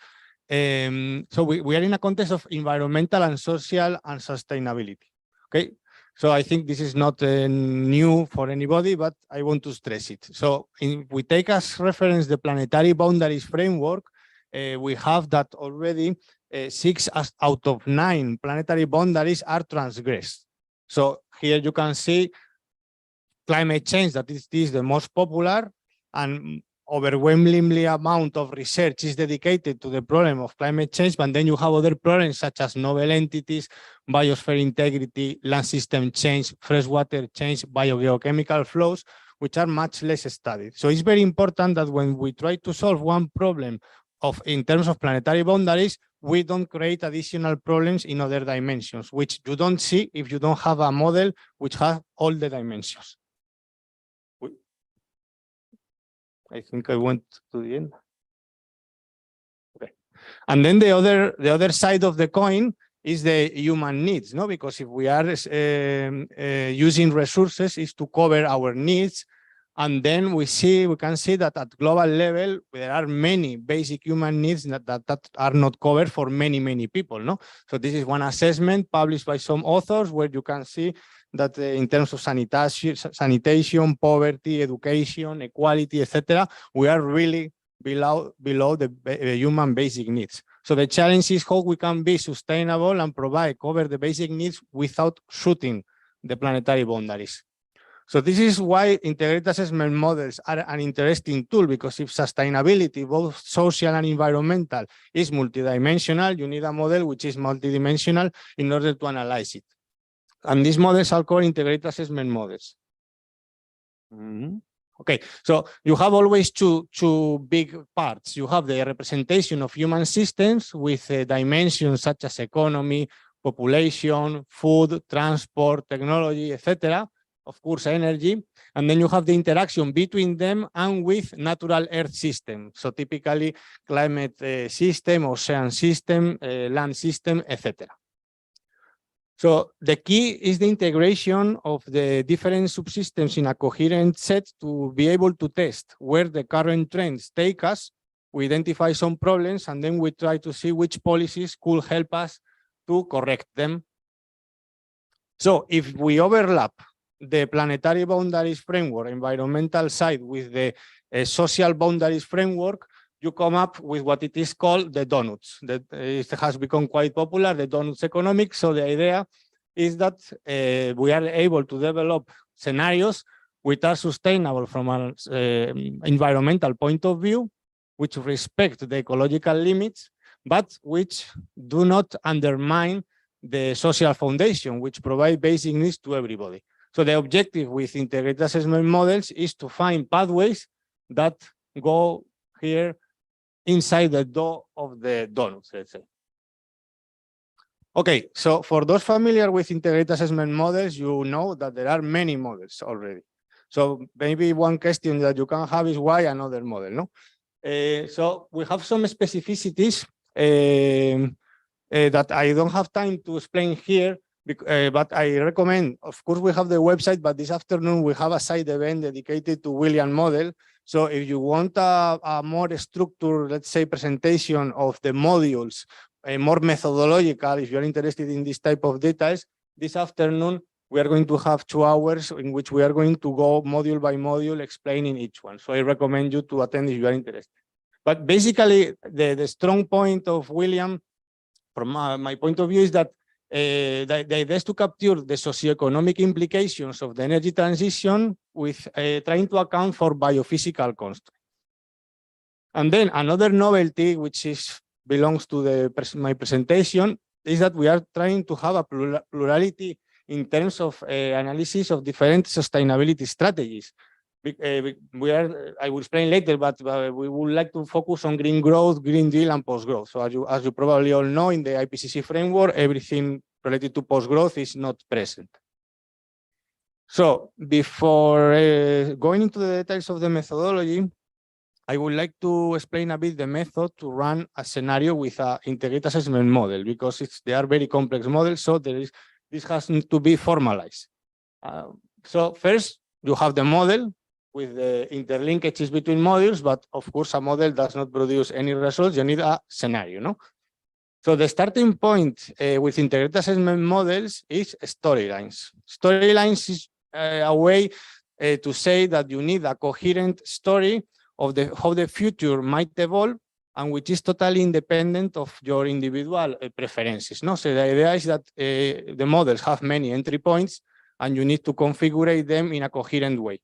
So we are in a context of environmental and social and sustainability. Okay, so I think this is not new for anybody, but I want to stress it. So if we take as reference the planetary boundaries framework, we have that already 6 out of 9 planetary boundaries are transgressed. So here you can see climate change, that is the most popular, and overwhelmingly amount of research is dedicated to the problem of climate change, but then you have other problems such as novel entities, biosphere integrity, land system change, freshwater change, biogeochemical flows, which are much less studied. So it's very important that when we try to solve one problem in terms of planetary boundaries, we don't create additional problems in other dimensions, which you don't see if you don't have a model which has all the dimensions. I think I went to the end. Okay. And then the other side of the coin is the human needs, no? Because if we are using resources is to cover our needs, and then we can see that at global level there are many basic human needs that are not covered for many people, no? So this is one assessment published by some authors where you can see that in terms of sanitation, poverty, education, equality, etc., we are really below the human basic needs. So the challenge is how we can be sustainable and cover the basic needs without shooting the planetary boundaries. So this is why integrated assessment models are an interesting tool, because if sustainability, both social and environmental, is multidimensional, you need a model which is multidimensional in order to analyze it. And these models are called integrated assessment models. Okay, so you have always two big parts. You have the representation of human systems with dimensions such as economy, population, food, transport, technology, etc. Of course, energy. And then you have the interaction between them and with natural earth system. So typically climate system, ocean system, land system, etc. So the key is the integration of the different subsystems in a coherent set to be able to test where the current trends take us. We identify some problems and then we try to see which policies could help us to correct them. So if we overlap the planetary boundaries framework, environmental side, with the social boundaries framework, you come up with what it is called the donuts. That it has become quite popular, the donuts economics. So the idea is that we are able to develop scenarios which are sustainable from an environmental point of view, which respect the ecological limits, but which do not undermine the social foundation, which provide basic needs to everybody. So the objective with integrated assessment models is to find pathways that go here inside the door of the donuts, let's say. Okay, so for those familiar with integrated assessment models, you know that there are many models already. So maybe one question that you can have is why another model, no? So we have some specificities that I don't have time to explain here, but I recommend, of course, we have the website, but this afternoon we have a side event dedicated to William model. So if you want a more structured, let's say, presentation of the modules, more methodological, if you're interested in this type of details, this afternoon we are going to have 2 hours in which we are going to go module by module explaining each one. So I recommend you to attend if you are interested. But basically, the strong point of William, from my point of view, is that the idea is to capture the socioeconomic implications of the energy transition with trying to account for biophysical constraints. And then another novelty, which belongs to my presentation, is that we are trying to have a plurality in terms of analysis of different sustainability strategies. I will explain later, but we would like to focus on green growth, Green Deal, and post-growth. So as you probably all know, in the IPCC framework, everything related to post-growth is not present. So before going into the details of the methodology, I would like to explain a bit the method to run a scenario with an integrated assessment model, because they are very complex models, so this has to be formalized. So first, you have the model with the interlinkages between modules, but of course a model does not produce any results. You need a scenario, no? So the starting point with integrated assessment models is storylines. Storylines is a way to say that you need a coherent story of how the future might evolve, and which is totally independent of your individual preferences. No? So the idea is that the models have many entry points, and you need to configure them in a coherent way.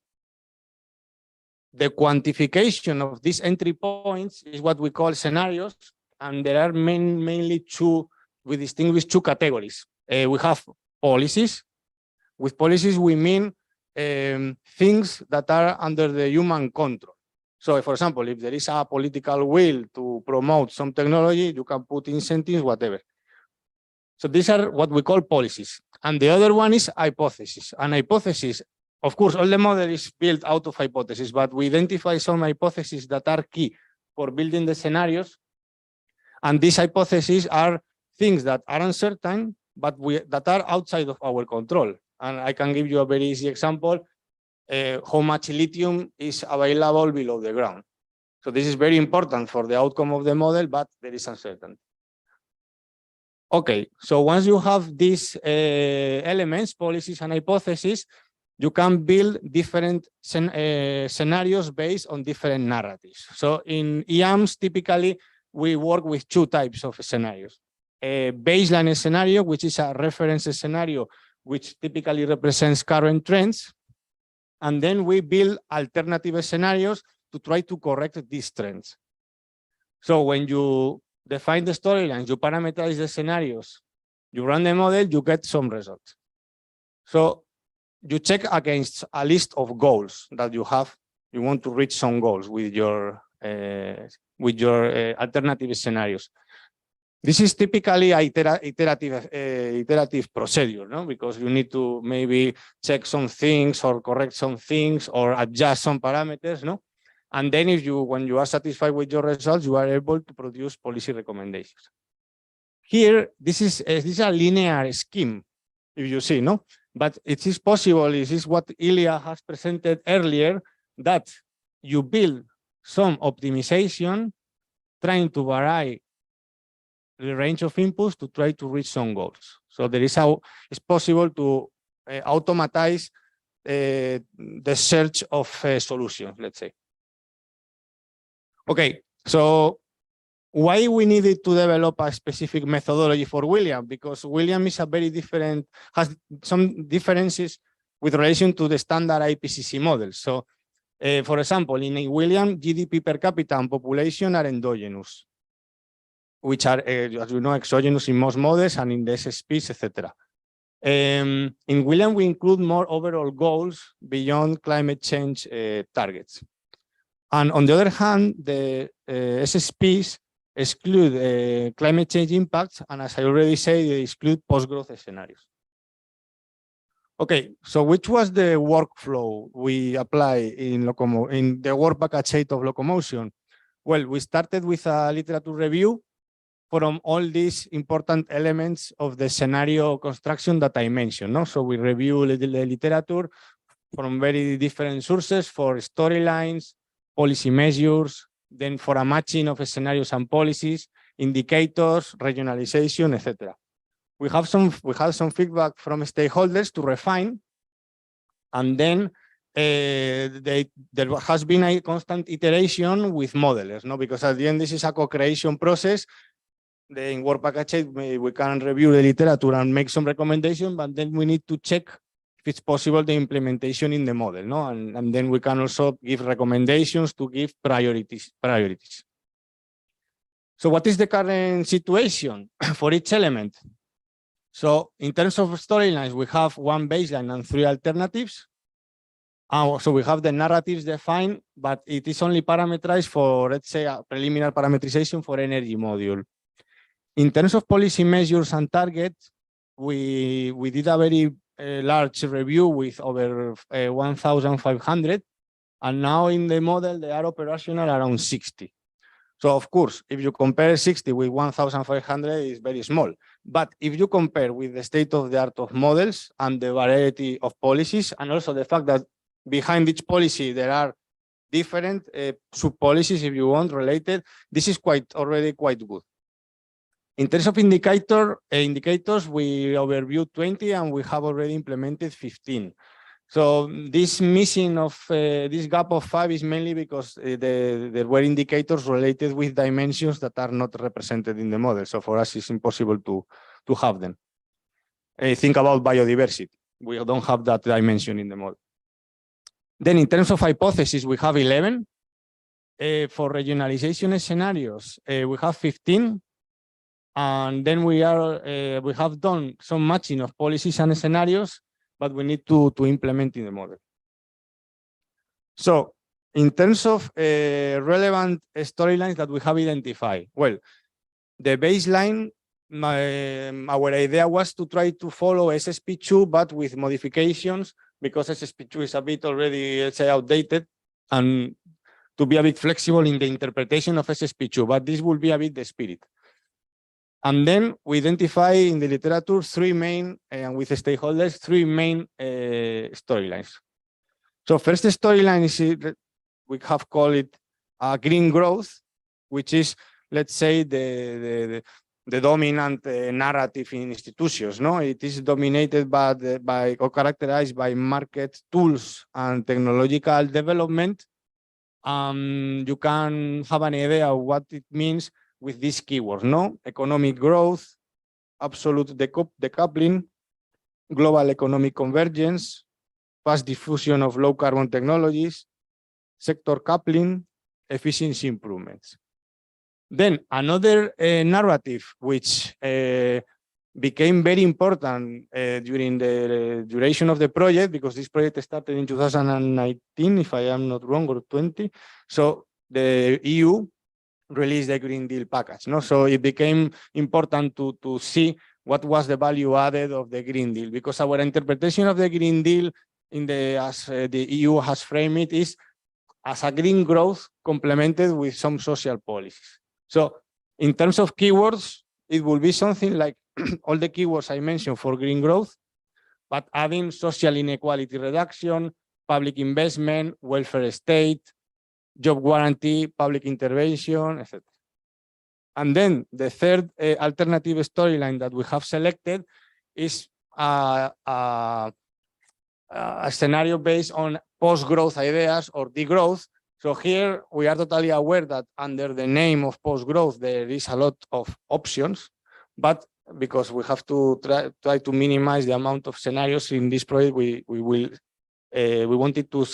The quantification of these entry points is what we call scenarios, and there are mainly we distinguish 2 categories. We have policies. With policies, we mean things that are under the human control. So for example, if there is a political will to promote some technology, you can put incentives, whatever. So these are what we call policies. And the other one is hypothesis. An hypothesis, of course, all the model is built out of hypotheses, but we identify some hypotheses that are key for building the scenarios. And these hypotheses are things that are uncertain, but that are outside of our control. And I can give you a very easy example. How much lithium is available below the ground. So this is very important for the outcome of the model, but there is uncertainty. Okay, so once you have these elements, policies and hypotheses, you can build different scenarios based on different narratives. So in EAMS, typically, we work with two types of scenarios. A baseline scenario, which is a reference scenario, which typically represents current trends. And then we build alternative scenarios to try to correct these trends. So when you define the storylines, you parameterize the scenarios, you run the model, you get some results. So you check against a list of goals that you have. You want to reach some goals with your alternative scenarios. This is typically an iterative procedure, no? Because you need to maybe check some things or correct some things or adjust some parameters, no? And then when you are satisfied with your results, you are able to produce policy recommendations. Here, this is a linear scheme, if you see, no? But it is possible, this is what Ilya has presented earlier, that you build some optimization trying to vary the range of inputs to try to reach some goals. So there is it's possible to automatize the search of solutions, let's say. Okay, so why we needed to develop a specific methodology for William? Because William is has some differences with relation to the standard IPCC model. So, for example, in William, GDP per capita and population are endogenous, which are, as you know, exogenous in most models and in the SSPs, etc. In William, we include more overall goals beyond climate change targets. And on the other hand, the SSPs exclude climate change impacts, and as I already said, they exclude post-growth scenarios. Okay, so which was the workflow we apply in the work package 8 of LOCOMOTION? Well, we started with a literature review from all these important elements of the scenario construction that I mentioned. No? So we review the literature from very different sources for storylines, policy measures, then for a matching of scenarios and policies, indicators, regionalization, etc. We had some feedback from stakeholders to refine, and then there has been a constant iteration with modelers, no? Because at the end, this is a co-creation process. In work package 8, we can review the literature and make some recommendations, but then we need to check if it's possible the implementation in the model, no? And then we can also give recommendations to give priorities. So what is the current situation for each element? So in terms of storylines, we have one baseline and 3 alternatives. So we have the narratives defined, but it is only parameterized for, let's say, a preliminary parameterization for energy module. In terms of policy measures and targets, we did a very large review with over 1,500, and now in the model, they are operational around 60. So of course, if you compare 60 with 1,500, it's very small. But if you compare with the state of the art of models and the variety of policies, and also the fact that behind each policy, there are different sub-policies, if you want, related, this is already quite good. In terms of indicators, we overviewed 20 and we have already implemented 15. So this missing of this gap of 5 is mainly because there were indicators related with dimensions that are not represented in the model. So for us, it's impossible to have them. Think about biodiversity. We don't have that dimension in the model. Then in terms of hypotheses, we have 11. For regionalization scenarios, we have 15. And then we have done some matching of policies and scenarios, but we need to implement in the model. So in terms of relevant storylines that we have identified, well, the baseline, our idea was to try to follow SSP2, but with modifications, because SSP2 is a bit already, let's say, outdated, and to be a bit flexible in the interpretation of SSP2, but this will be a bit the spirit. And then we identify in the literature three main, and with stakeholders, three main storylines. So first storyline is, we have called it green growth, which is, let's say, the dominant narrative in institutions. No, it is dominated by or characterized by market tools and technological development. You can have an idea of what it means with these keywords. No, economic growth, absolute decoupling, global economic convergence, fast diffusion of low carbon technologies, sector coupling, efficiency improvements. Then another narrative which became very important during the duration of the project, because this project started in 2019, if I am not wrong, or 20. So the EU released the Green Deal package. No? So it became important to see what was the value added of the Green Deal, because our interpretation of the Green Deal as the EU has framed it is as a green growth complemented with some social policies. So in terms of keywords, it will be something like all the keywords I mentioned for green growth, but adding social inequality reduction, public investment, welfare state, job guarantee, public intervention, etc. And then the third alternative storyline that we have selected is a scenario based on post-growth ideas or degrowth. So here we are totally aware that under the name of post-growth, there is a lot of options, but because we have to try to minimize the amount of scenarios in this project, we wanted to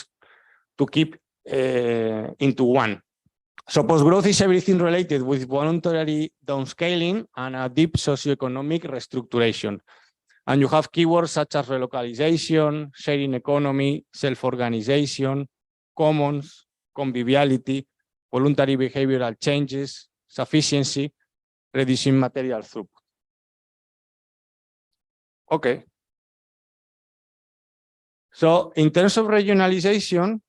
keep into one. So post-growth is everything related with voluntary downscaling and a deep socioeconomic restructuration. And you have keywords such as relocalization, sharing economy, self-organization, commons, conviviality, voluntary behavioral changes, sufficiency, reducing material throughput. Okay. So in terms of regionalization,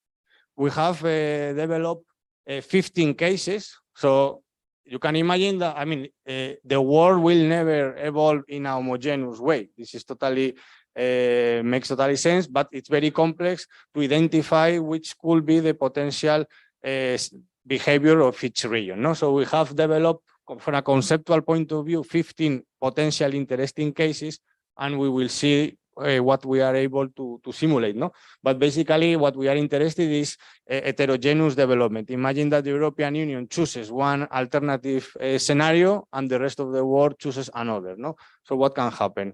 we have developed 15 cases. So you can imagine that, I mean, the world will never evolve in a homogeneous way. This is totally, makes totally sense, but it's very complex to identify which could be the potential behavior of each region. No? So we have developed, from a conceptual point of view, 15 potential interesting cases, and we will see what we are able to simulate. No? But basically what we are interested in is heterogeneous development. Imagine that the European Union chooses one alternative scenario and the rest of the world chooses another. No? So what can happen?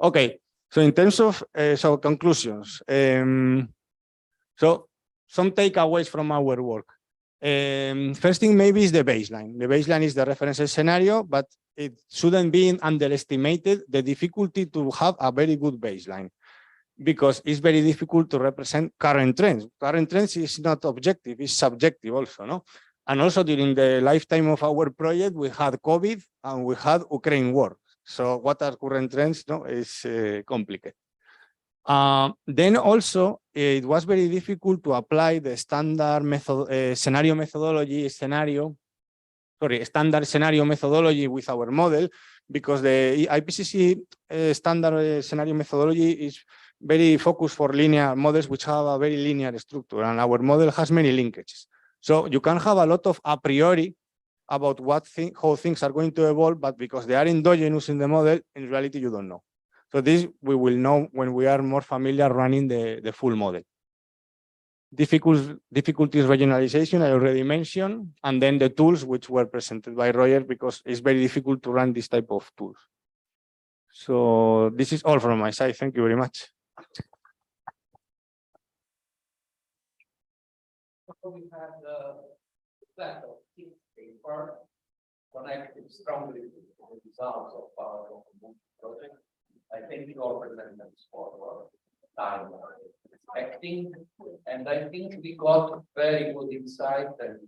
Okay, so in terms of so conclusions. So some takeaways from our work. First thing maybe is the baseline. The baseline is the reference scenario, but it shouldn't be underestimated the difficulty to have a very good baseline, because it's very difficult to represent current trends. Current trends is not objective, it's subjective also. No? And also during the lifetime of our project, we had COVID and we had Ukraine war. So what are current trends? No, it's complicated. Then also, it was very difficult to apply the standard method, scenario methodology, standard scenario methodology with our model, because the IPCC standard scenario methodology is very focused for linear models which have a very linear structure, and our model has many linkages. So you can have a lot of a priori about how things are going to evolve, but because they are endogenous in the model, in reality you don't know. So this we will know when we are more familiar running the full model. Difficulties regionalization, I already mentioned, and then the tools which were presented by Roger, because it's very difficult to run this type of tools. So this is all from my side. Thank you very much. We had that paper connected strongly to the results of our LOCOMOTION project. I think you all present them for time. expecting. And I think we got very good insight and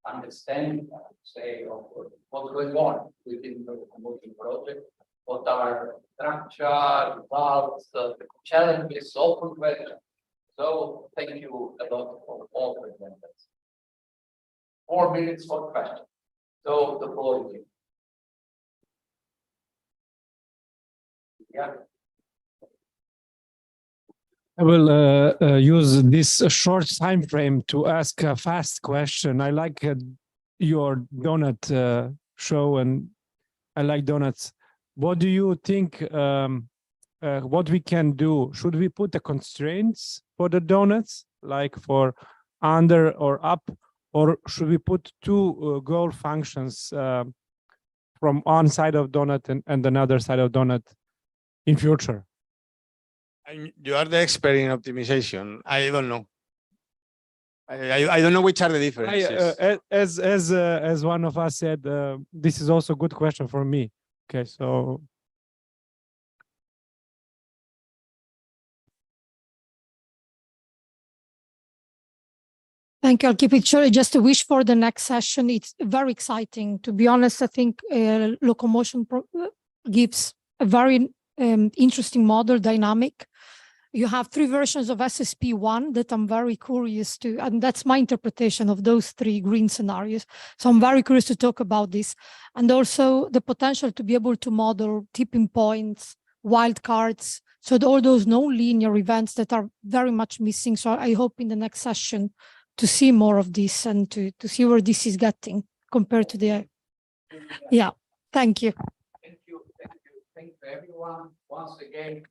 understanding, I would say, of what's going on within the LOCOMOTION project, what are structure, results, the challenges, open questions. So thank you a lot for all presenters. 4 minutes for questions. So the floor is yours. Yeah. I will use this short time frame to ask a fast question. I like your donut show, and I like donuts. What do you think? What we can do? Should we put the constraints for the donuts, like for under or up, or should we put two goal functions from one side of donut and another side of donut in future? You are the expert in optimization. I don't know. I don't know which are the differences. As one of us said, this is also a good question for me. Okay, so. Thank you. I'll keep it short. Just a wish for the next session. It's very exciting. To be honest, I think LOCOMOTION gives a very interesting model dynamic. You have 3 versions of SSP1 that I'm very curious to, and that's my interpretation of those 3 green scenarios. So I'm very curious to talk about this. And also the potential to be able to model tipping points, wildcards, so all those non-linear events that are very much missing. So I hope in the next session to see more of this and to see where this is getting compared to the, yeah, thank you. Thank you, thank you, thank you everyone, once again.